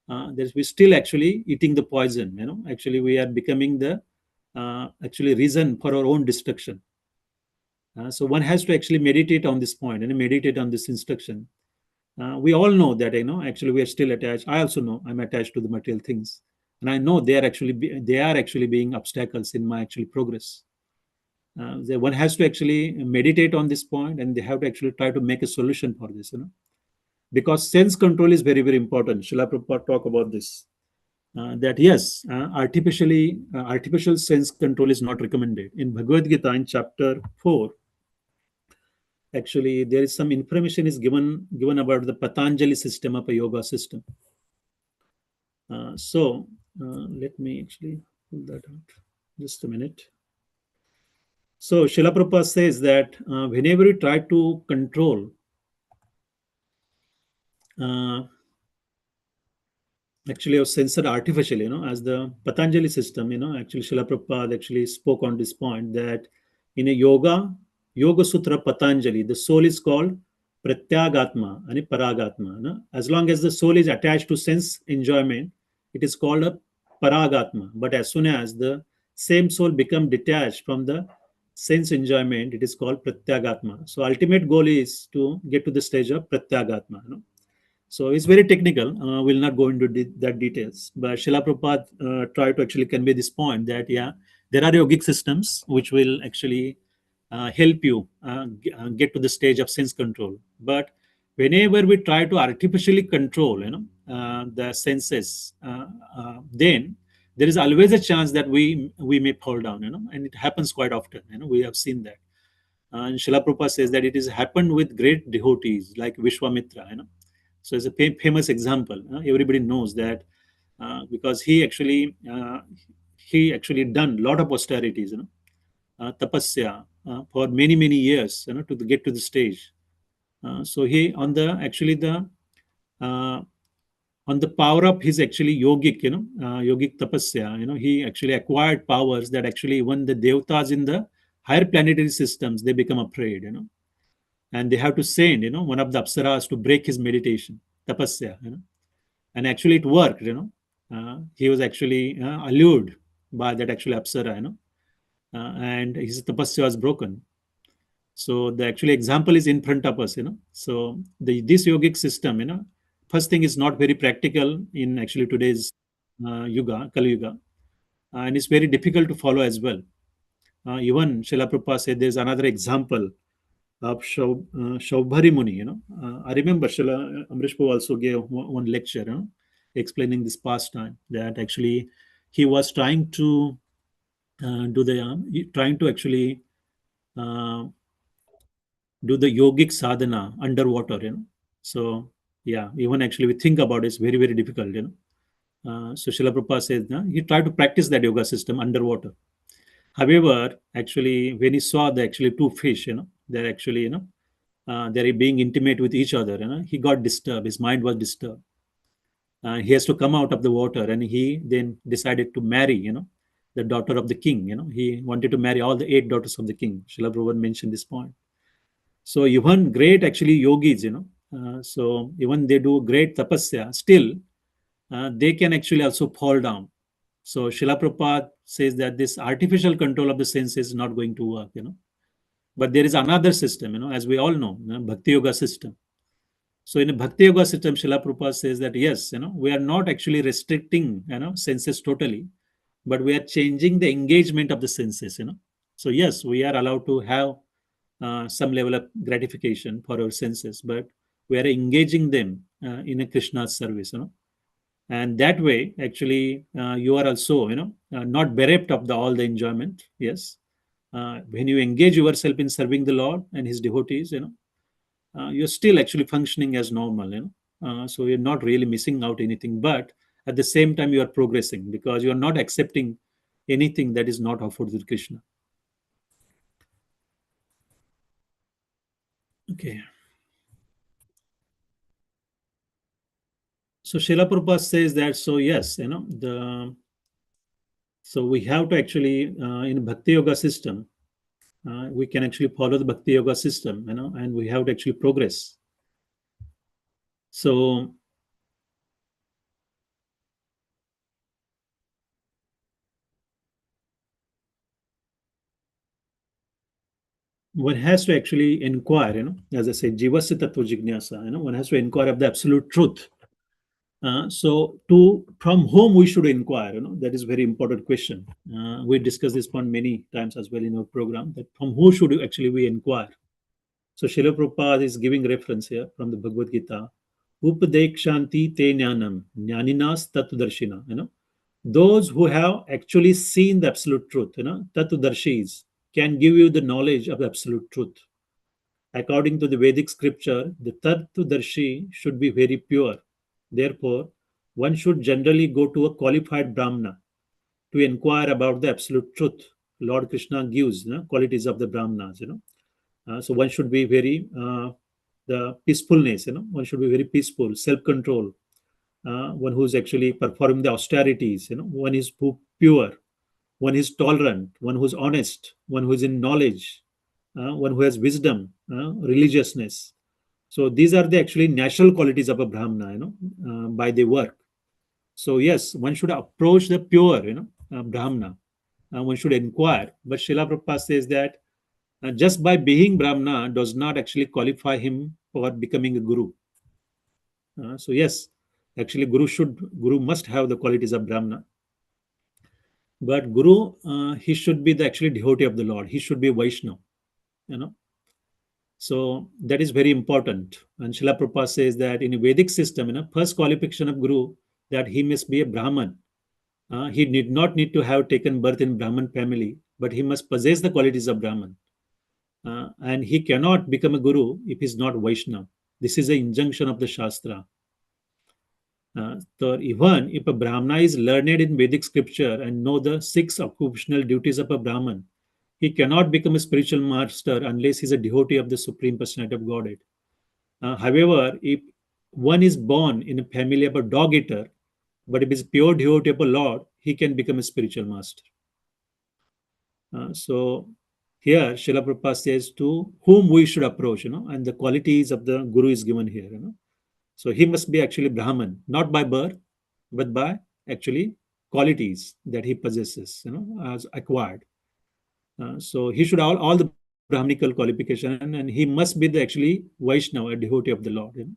we're still actually eating the poison. Actually we are becoming the actually reason for our own destruction. So one has to actually meditate on this point and meditate on this instruction. We all know that actually we are still attached. I also know I'm attached to the material things, and I know they are actually being obstacles in my actually progress. One has to actually meditate on this point, and they have to actually try to make a solution for this, because sense control is very, very important. Srila Prabhupada talk about this. that yes, artificial sense control is not recommended. In Bhagavad Gita, in chapter 4, actually there is some information is given about the Patanjali system of a yoga system. Let me actually pull that out. Just a minute. So Srila Prabhupada says that whenever you try to control actually or censored artificially, as the Patanjali system, actually Srila Prabhupada actually spoke on this point that in a Yoga Sutra Patanjali, the soul is called Pratyagatma and Paragatma. As long as the soul is attached to sense enjoyment, it is called a Paragatma. But as soon as the same soul become detached from the sense enjoyment, it is called Pratyagatma. So ultimate goal is to get to the stage of Pratyagatma. So it's very technical. We'll not go into that details. But Srila Prabhupada tried to actually convey this point that, yeah, there are yogic systems which will actually help you get to the stage of sense control. But whenever we try to artificially control, the senses, then there is always a chance that we may fall down, and it happens quite often. We have seen that. And Srila Prabhupada says that it has happened with great devotees like Vishwamitra, So it's a famous example. Everybody knows that because he actually done a lot of austerities, tapasya for many years, to get to the stage. So he uh, on the power of his actually yogic tapasya, he actually acquired powers that actually when the devatas in the higher planetary systems, they become afraid, and they have to send, one of the apsaras to break his meditation, tapasya, and actually it worked, he was actually allured by that actually apsara, and his tapasya was broken. So the actually example is in front of us, So this yogic system, first thing is not very practical in actually today's Kali Yuga, and it's very difficult to follow as well. Even Srila Prabhupada said there's another example of Shaubhari Muni, I remember Srila Amrish Prabhu also gave one lecture, explaining this pastime that actually he was trying to actually uh, do the yogic sadhana underwater, So yeah, even actually we think about it, it's very, very difficult, So Srila Prabhupada says he tried to practice that yoga system underwater. However, actually, when he saw the actually two fish, they're actually, they're being intimate with each other, he got disturbed. His mind was disturbed. He has to come out of the water, and he then decided to marry, the daughter of the king. He wanted to marry all the 8 daughters of the king. Srila Prabhupada mentioned this point. So even great actually yogis, so even they do great tapasya, still they can actually also fall down. So Srila Prabhupada says that this artificial control of the senses is not going to work, But there is another system, as we all know, Bhakti Yoga system. So in a Bhakti Yoga system, Srila Prabhupada says that yes, we are not actually restricting, senses totally, but we are changing the engagement of the senses, So yes, we are allowed to have some level of gratification for our senses, but we are engaging them in a Krishna's service, And that way, actually, you are also, not bereft of all the enjoyment. Yes, when you engage yourself in serving the Lord and His devotees, you're still actually functioning as normal, so you're not really missing out anything, but at the same time you are progressing because you are not accepting anything that is not offered to Krishna. Okay. So Srila Prabhupada says that, so yes, so we have to actually, in Bhakti Yoga system, we can actually follow the Bhakti Yoga system, and we have to actually progress. So one has to actually inquire, as I said, Jivasya Tattva Jignasa, one has to inquire of the absolute truth. So from whom we should inquire, that is very important question. We discussed this point many times as well in our program, that from who should actually we inquire. So Srila Prabhupada is giving reference here from the Bhagavad Gita. Upadekshanti te jnanam, jnaninas tattvadarshina, Those who have actually seen the absolute truth, Tatudarshis, can give you the knowledge of the absolute truth. According to the Vedic scripture, the Tatudarshi should be very pure. Therefore, one should generally go to a qualified Brahmana to inquire about the absolute truth. Lord Krishna gives qualities of the Brahmanas. So one should be very the peacefulness. One should be very peaceful, self-control. One who is actually performing the austerities. One is pure. One is tolerant. One who is honest. One who is in knowledge. One who has wisdom, religiousness. So these are the actually natural qualities of a Brahmana. By the work. So yes, one should approach the pure, Brahmana. One should inquire. But Srila Prabhupada says that just by being Brahmana does not actually qualify him for becoming a guru. So yes, actually Guru must have the qualities of Brahmana. But Guru, he should be the actually devotee of the Lord. He should be Vaishnava. So that is very important. And Srila Prabhupada says that in a Vedic system, first qualification of Guru, that he must be a Brahman. He did not need to have taken birth in Brahman family, but he must possess the qualities of Brahman. And he cannot become a Guru if he is not Vaishnava. This is an injunction of the Shastra. So even if a Brahmana is learned in Vedic scripture and know the 6 occupational duties of a Brahman, he cannot become a spiritual master unless he is a devotee of the Supreme Personality of Godhead. However, if one is born in a family of a dog eater, but if he is pure devotee of a Lord, he can become a spiritual master. So here, Srila Prabhupada says to whom we should approach, and the qualities of the Guru is given here, So he must be actually Brahman, not by birth, but by actually qualities that he possesses, as acquired. So he should have all the Brahmanical qualification, and he must be the actually Vaishnava, a devotee of the Lord.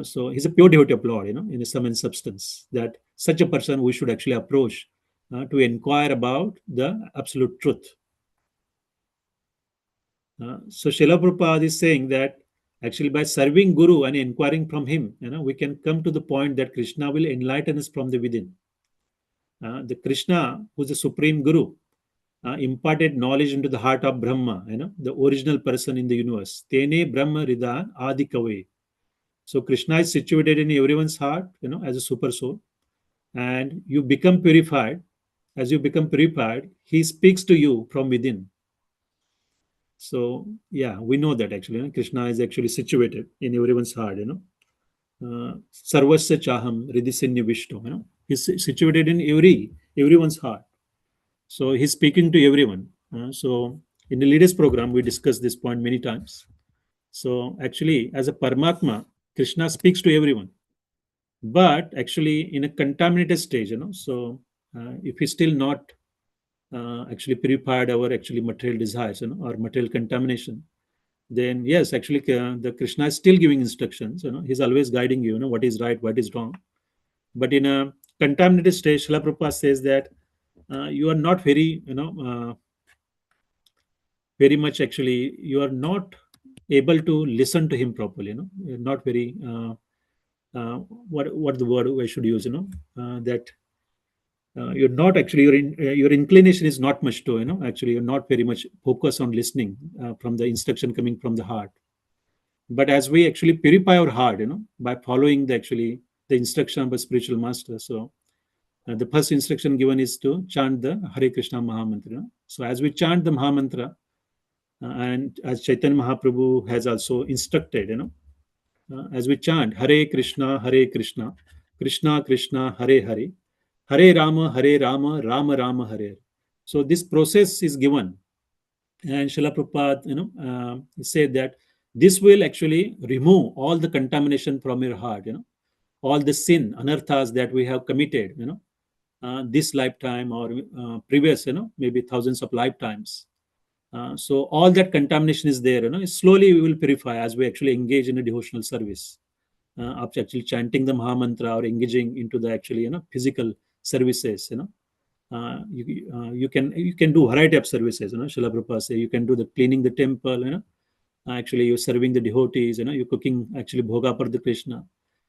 So he's a pure devotee of Lord, in sum and substance. That such a person we should actually approach to inquire about the absolute truth. So Srila Prabhupada is saying that actually by serving Guru and inquiring from him, we can come to the point that Krishna will enlighten us from the within. The Krishna, who is the Supreme Guru, imparted knowledge into the heart of Brahma, the original person in the universe. Tene Brahma Rida Adi Kave. So Krishna is situated in everyone's heart, as a super soul. And you become purified. As you become purified, he speaks to you from within. So yeah, we know that actually Krishna is actually situated in everyone's heart. Sarvasya Chaham Ridisenya Vishnu. He's situated in everyone's heart. So he's speaking to everyone. So in the leaders program, we discussed this point many times. So actually, as a Paramatma, Krishna speaks to everyone. But actually, in a contaminated stage, so if he's still not actually purified our actually material desires, or material contamination, then yes, actually, the Krishna is still giving instructions. He's always guiding you. What is right, what is wrong. But in a contaminated stage, Srila Prabhupada says that you are not very, very much actually, you are not able to listen to him properly. You're not very. What the word I should use? That you're not actually your inclination is not much to actually you're not very much focused on listening from the instruction coming from the heart. But as we actually purify our heart, by following the instruction of a spiritual master, so the first instruction given is to chant the Hare Krishna Mahamantra. So as we chant the Mahamantra, and as Chaitanya Mahaprabhu has also instructed, as we chant Hare Krishna, Krishna Krishna, Hare Hare, Hare Rama, Rama Rama, Hare. So this process is given, and Srila Prabhupada, said that this will actually remove all the contamination from your heart, all the sin, anarthas that we have committed, this lifetime or previous, maybe thousands of lifetimes. So all that contamination is there, slowly we will purify as we actually engage in a devotional service. After actually chanting the Mahamantra or engaging into the actually, physical services, you can do variety of services. Srila Prabhupada say you can do the cleaning the temple. Actually you're serving the devotees. You're cooking actually bhoga for the Krishna.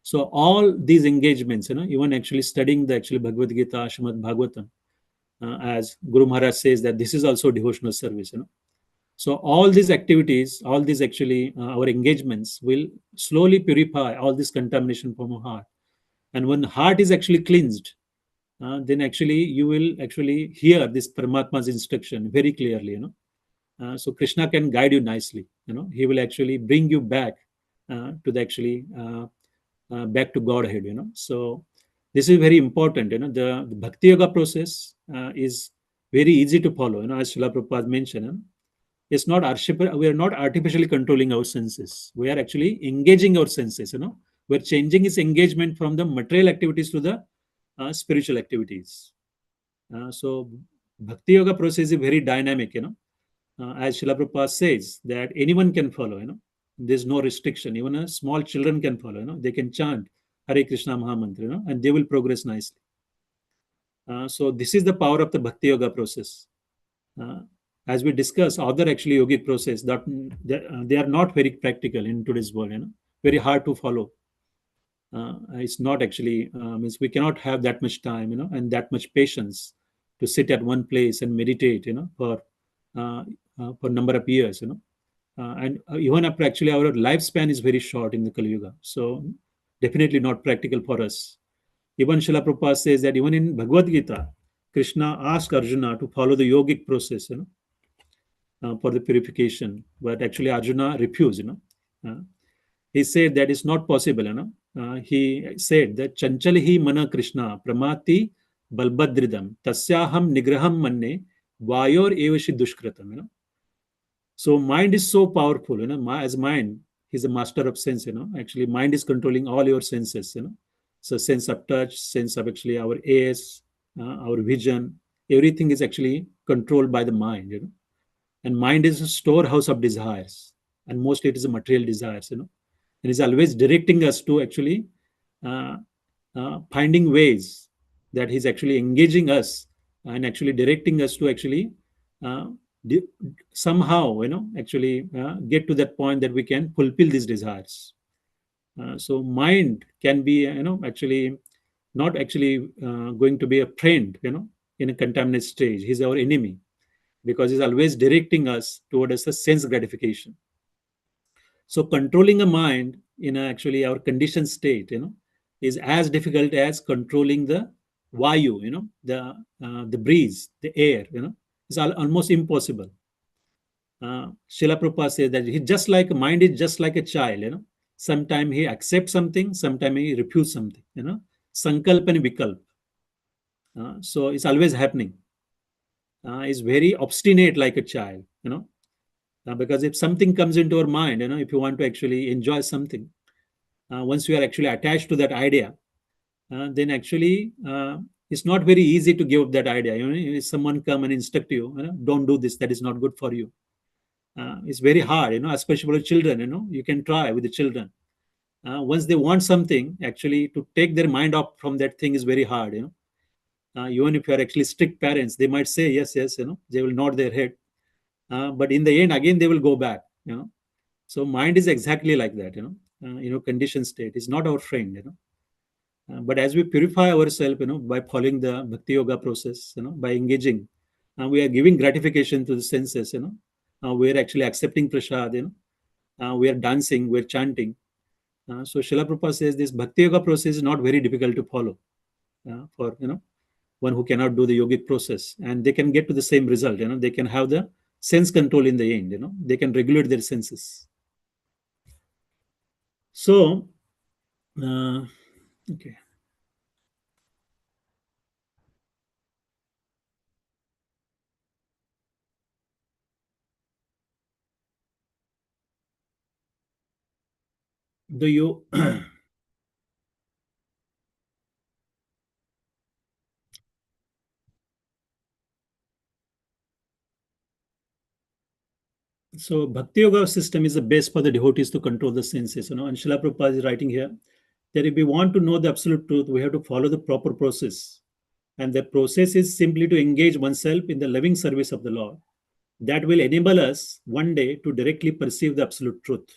So all these engagements, even actually studying the actually Bhagavad Gita, Srimad Bhagavatam, as Guru Maharaj says that this is also devotional service. So all these activities, all these actually our engagements will slowly purify all this contamination from our heart. And when heart is actually cleansed, then actually you will actually hear this Paramatma's instruction very clearly. So Krishna can guide you nicely. He will actually bring you back to the actually back to Godhead. So this is very important. The Bhakti Yoga process is very easy to follow. As Srila Prabhupada mentioned. It's not we are not artificially controlling our senses. We are actually engaging our senses. We're changing its engagement from the material activities to the spiritual activities. So Bhakti Yoga process is very dynamic. As Srila Prabhupada says that anyone can follow. There's no restriction. Even small children can follow. They can chant Hare Krishna Mahamantra. And they will progress nicely. So this is the power of the Bhakti Yoga process. As we discuss other actually yogic process, that they are not very practical in today's world. Very hard to follow. It's not actually means we cannot have that much time, and that much patience to sit at one place and meditate, for number of years. And even after actually our lifespan is very short in the Kali Yuga, so definitely not practical for us. Even Srila Prabhupada says that even in Bhagavad Gita, Krishna asked Arjuna to follow the yogic process, for the purification, but actually Arjuna refused. He said that it's not possible. He said that Chanchalihi Mana Krishna Pramati Balbadridam Tasyaham Nigraham Manne Vayor Evashi Dushkratam. So mind is so powerful. As mind, he's a master of sense. Actually, mind is controlling all your senses. So sense of touch, sense of actually our ears, our vision, everything is actually controlled by the mind. And mind is a storehouse of desires, and mostly it is a material desires. And is always directing us to actually uh, finding ways that he's actually engaging us and actually directing us to actually uh, di- somehow actually get to that point that we can fulfill these desires. So mind can be actually not actually going to be a friend in a contaminated stage. He's our enemy because he's always directing us towards a sense gratification. So controlling a mind in actually our conditioned state is as difficult as controlling the vayu, the breeze, the air. It's almost impossible. Srila Prabhupada says that he just like mind is just like a child. Sometimes he accepts something, sometimes he refuses something. Sankalp and vikalp. So it's always happening. Is very obstinate like a child. Because if something comes into our mind, if you want to actually enjoy something, once you are actually attached to that idea, then actually it's not very easy to give up that idea. If someone come and instruct you, don't do this, that is not good for you. It's very hard, especially for children. You can try with the children. Once they want something, actually to take their mind off from that thing is very hard. Even if you are actually strict parents, they might say yes, yes. They will nod their head, but in the end, again they will go back. So mind is exactly like that. Conditioned state is not our friend. But as we purify ourselves, by following the Bhakti Yoga process, by engaging, we are giving gratification to the senses. We are actually accepting prasad. We are dancing, we are chanting. So Srila Prabhupada says this Bhakti Yoga process is not very difficult to follow for one who cannot do the yogic process, and they can get to the same result. They can have the sense control in the end. They can regulate their senses. So, okay. Do you so Bhakti Yoga system is the best for the devotees to control the senses. And Srila Prabhupada is writing here that if we want to know the absolute truth, we have to follow the proper process. And the process is simply to engage oneself in the loving service of the Lord. That will enable us one day to directly perceive the absolute truth.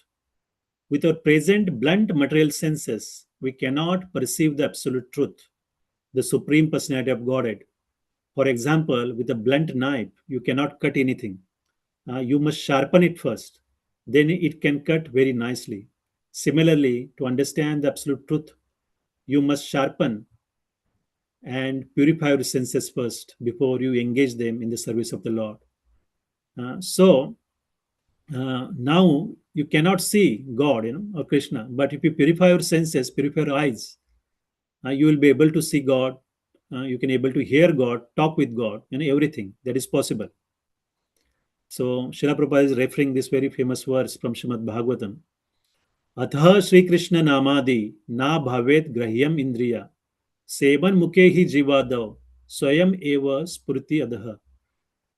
With our present blunt material senses, we cannot perceive the absolute truth, the supreme personality of Godhead. For example, with a blunt knife, you cannot cut anything. You must sharpen it first. Then it can cut very nicely. Similarly, to understand the absolute truth, you must sharpen and purify your senses first before you engage them in the service of the Lord. So now you cannot see God, or Krishna. But if you purify your senses, purify your eyes, you will be able to see God. You can able to hear God, talk with God, everything that is possible. So Srila Prabhupada is referring this very famous verse from Srimad Bhagavatam. Atha Sri Krishna Namadi na bhavet grahyam indriya sevan mukhe hi jivadav swayam eva spurti adaha.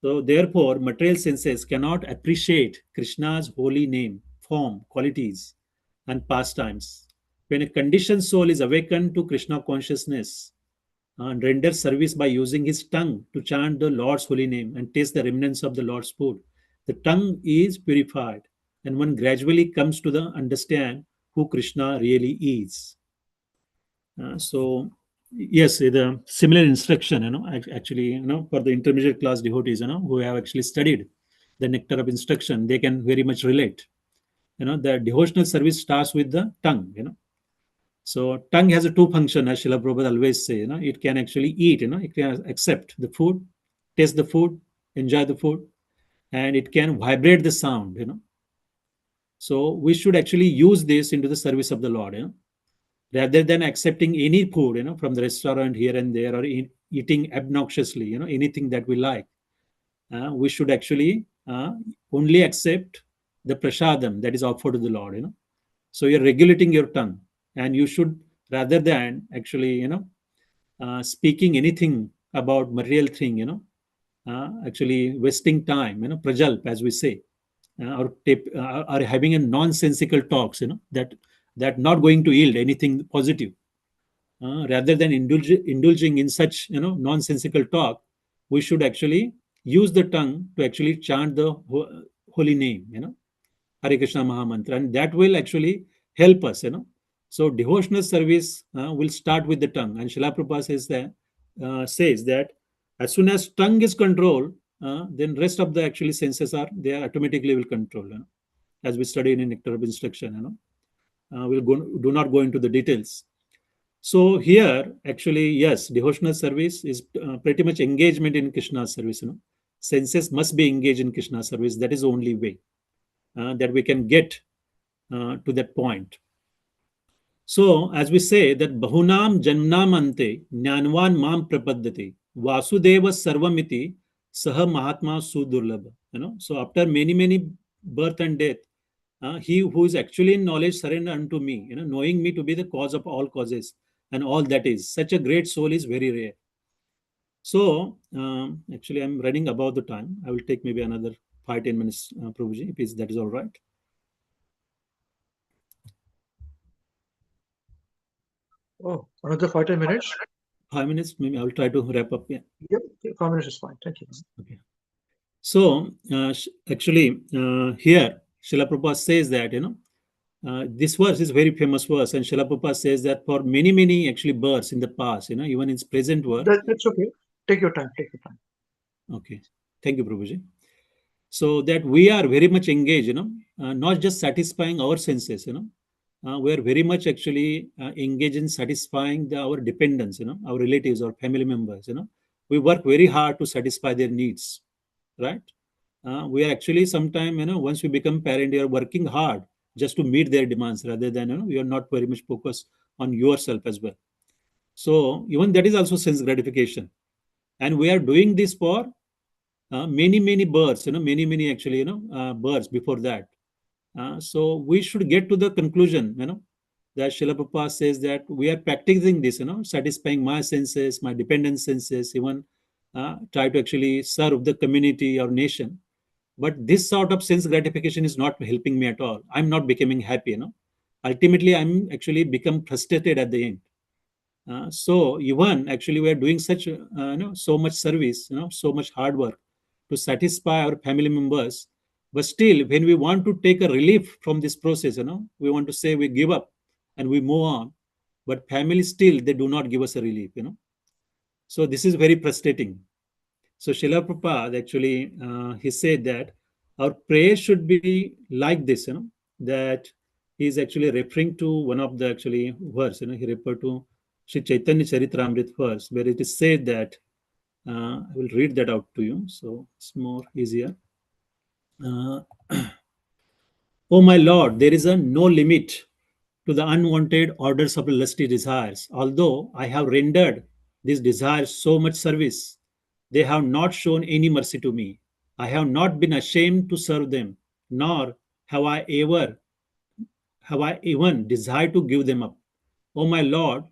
So therefore, material senses cannot appreciate Krishna's holy name, form, qualities, and pastimes. When a conditioned soul is awakened to Krishna consciousness and renders service by using his tongue to chant the Lord's holy name and taste the remnants of the Lord's food, the tongue is purified, and one gradually comes to the understand who Krishna really is. So yes, the similar instruction, actually, for the intermediate class devotees, who have actually studied the nectar of instruction, they can very much relate. The devotional service starts with the tongue. So tongue has a two function, as Srila Prabhupada always say. It can actually eat. It can accept the food, taste the food, enjoy the food, and it can vibrate the sound. So we should actually use this into the service of the Lord. Rather than accepting any food, from the restaurant here and there, or eating obnoxiously, anything that we like. We should actually only accept the prasadam that is offered to the Lord. So you're regulating your tongue, and you should, rather than actually, speaking anything about material thing, actually wasting time, prajalp, as we say, or having a nonsensical talks, that not going to yield anything positive. Rather than indulging in such, nonsensical talk, we should actually use the tongue to actually chant the holy name, Hare Krishna Mahamantra, and that will actually help us. So devotional service will start with the tongue, and Srila Prabhupada says that as soon as tongue is controlled, then rest of the actually senses they automatically will control. As we study in nectar of instruction, do not go into the details. So here, actually, yes, devotional service is pretty much engagement in Krishna's service. Senses must be engaged in Krishna's service. That is the only way that we can get to that point. So, as we say that Bahunam Janmnam Ante Jnanvan Mam Prapaddati Vasudeva Sarvamiti Saha Mahatma Sudurlabha. So after many birth and death, he who is actually in knowledge surrender unto me, knowing me to be the cause of all causes and all that is. Such a great soul is very rare. So actually, I'm running about the time. I will take maybe another 5-10 minutes, Prabhuji, if that is all right. Oh, another 5-10 minutes? 5 minutes, maybe I will try to wrap up. Yeah. Yep, 5 minutes is fine. Thank you. Okay. So actually, here Srila Prabhupada says that this verse is very famous verse, and Srila Prabhupada says that for many actually births in the past, even in its present work. That's okay. Take your time. Take your time. Okay, thank you, Prabhuji. So that we are very much engaged, not just satisfying our senses, we are very much actually engaged in satisfying our dependents, our relatives or family members. We work very hard to satisfy their needs, right? We are actually sometime, once we become parent, we are working hard just to meet their demands rather than, we are not very much focused on yourself as well. So even that is also sense gratification. And we are doing this for many births, many actually, births before that. So we should get to the conclusion, that Srila Prabhupada says that we are practicing this, satisfying my senses, my dependent senses, even try to actually serve the community or nation. But this sort of sense gratification is not helping me at all. I'm not becoming happy, Ultimately, I'm actually become frustrated at the end. So even actually we are doing such, so much service, so much hard work to satisfy our family members. But still, when we want to take a relief from this process, we want to say we give up and we move on. but family still, they do not give us a relief, So this is very frustrating. So Srila Prabhupada actually, he said that our prayer should be like this, that he is actually referring to one of the actually verse, he referred to Sri Chaitanya Charitamrita verse, where it is said that, I will read that out to you, so it's more easier. Uh, Oh my Lord, there is a no limit to the unwanted orders of lusty desires. Although I have rendered these desires so much service, they have not shown any mercy to me. I have not been ashamed to serve them, nor have I even desired to give them up. O my Lord,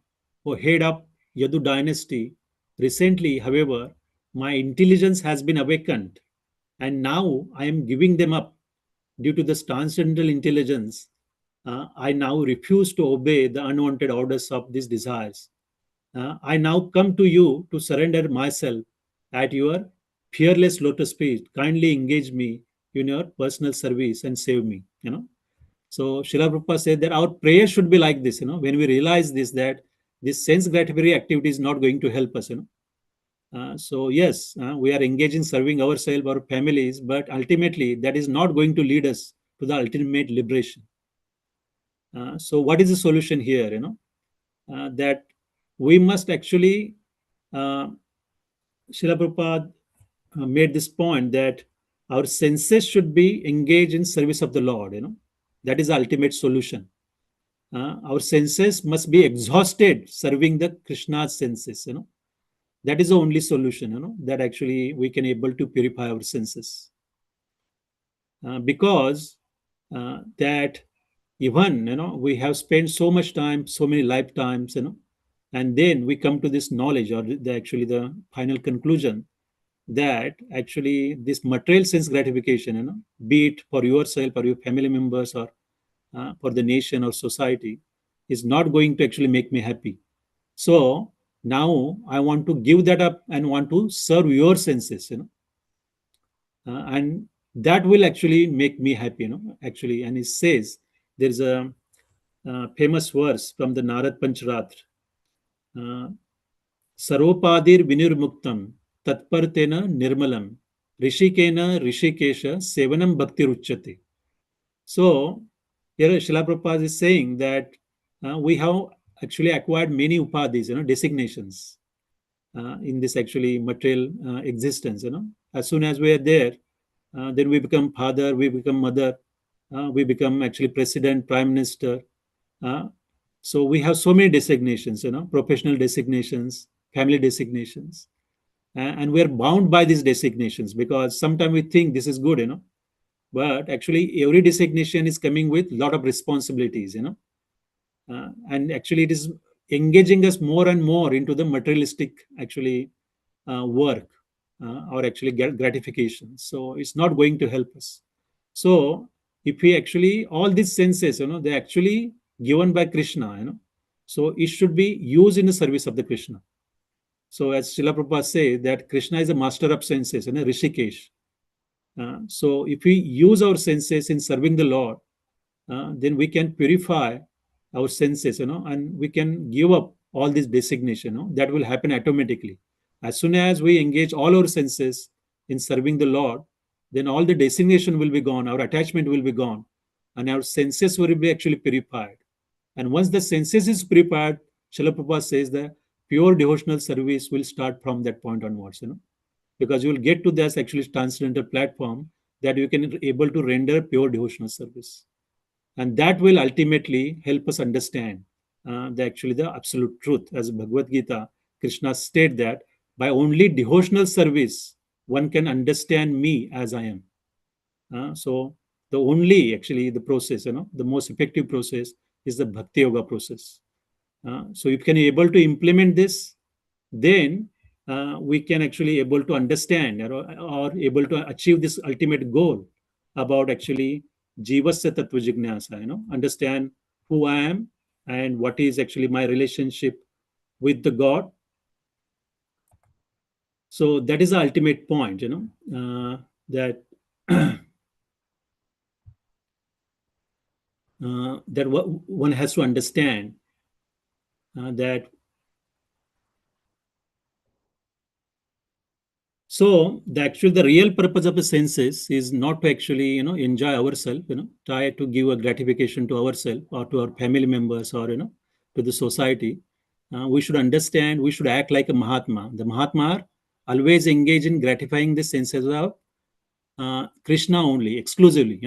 who head up Yadu dynasty, recently, however, my intelligence has been awakened, and now I am giving them up due to this transcendental intelligence. I now refuse to obey the unwanted orders of these desires. I now come to you to surrender myself at your fearless lotus feet. Kindly engage me in your personal service and save me. So Srila Prabhupada said that our prayer should be like this. When we realize this, that this sense gratifying activity is not going to help us. So yes, we are engaging serving ourselves, our families, but ultimately that is not going to lead us to the ultimate liberation. So what is the solution here? That we must actually, uh, Srila Prabhupada made this point that our senses should be engaged in service of the Lord. That is the ultimate solution. Our senses must be exhausted serving the Krishna's senses. That is the only solution. That actually we can able to purify our senses. Because that even we have spent so much time, so many lifetimes, and then we come to this knowledge, or actually the final conclusion, that actually this material sense gratification, be it for yourself or your family members, or for the nation or society, is not going to actually make me happy. So now I want to give that up and want to serve your senses, and that will actually make me happy, actually. And it says there's a famous verse from the Narad Pancharatra. uh, Saropadir vinirmuktam tatpartena nirmalam rishikena rishikesha sevanam bhakti ruchyate. So here Srila Prabhupada is saying that we have actually acquired many upadhis, designations in this actually material existence. As soon as we are there, then we become father, we become mother, we become actually president, prime minister. Uh, so we have so many designations, professional designations, family designations, and we are bound by these designations because sometimes we think this is good, but actually every designation is coming with a lot of responsibilities, and actually it is engaging us more and more into the materialistic actually work, or actually gratification. So it's not going to help us. So if we actually, all these senses, they're actually given by Krishna, so it should be used in the service of the Krishna. So as Srila Prabhupada says that Krishna is a master of senses, Rishikesh. So if we use our senses in serving the Lord, then we can purify our senses, and we can give up all this designation. That will happen automatically. As soon as we engage all our senses in serving the Lord, then all the designation will be gone, our attachment will be gone, and our senses will be actually purified. And once the senses is prepared, Srila Prabhupada says that pure devotional service will start from that point onwards, because you will get to this actually transcendental platform that you can able to render pure devotional service, and that will ultimately help us understand the absolute truth. As Bhagavad Gita, Krishna stated that by only devotional service one can understand me as I am. So the only actually the process, the most effective process is the Bhakti Yoga process. So if you can able to implement this, then we can actually able to understand, or able to achieve this ultimate goal about actually jivasya tattva jignasa, understand who I am and what is actually my relationship with the God. So that is the ultimate point, that that one has to understand that so the real purpose of the senses is not to actually enjoy ourselves, try to give a gratification to ourselves or to our family members or to the society. We should understand, we should act like a Mahatma. The Mahatma are always engage in gratifying the senses of Krishna only, exclusively.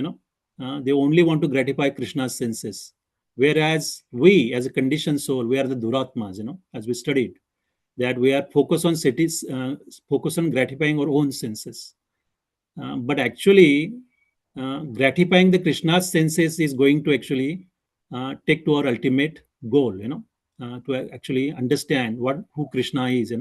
They only want to gratify Krishna's senses, whereas we, as a conditioned soul, we are the Duratmas. As we studied, that we are focused on cities, focused on gratifying our own senses. But actually, gratifying the Krishna's senses is going to actually take to our ultimate goal. To actually understand what who Krishna is.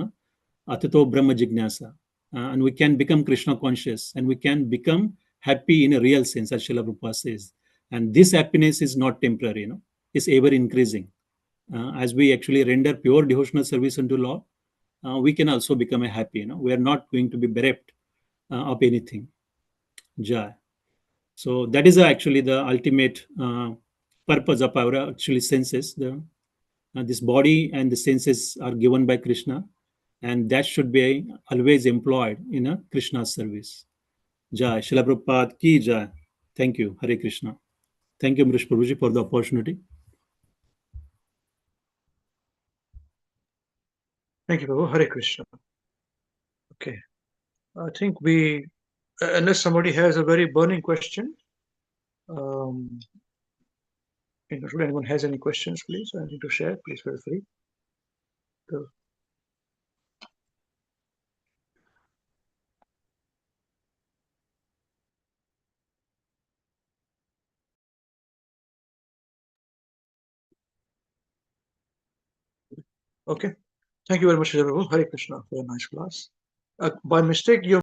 Atato Brahma Jignasa. And we can become Krishna conscious and we can become happy in a real sense, as Srila Prabhupada says. And this happiness is not temporary, it's ever increasing. As we actually render pure devotional service unto Lord, we can also become a happy. We are not going to be bereft of anything. Jai. So that is actually the ultimate purpose of our actually senses. This body and the senses are given by Krishna, and that should be always employed in a Krishna service. Jai. Srila Prabhupada ki jai. Thank you. Hare Krishna. Thank you, Mrish Prabhuji, for the opportunity. Thank you, Prabhu. Hare Krishna. Okay. I think we, unless somebody has a very burning question, if anyone has any questions, please, anything to share, please feel free. So, okay. Thank you very much, Prabhu. Hare Krishna for a nice class. By mistake, you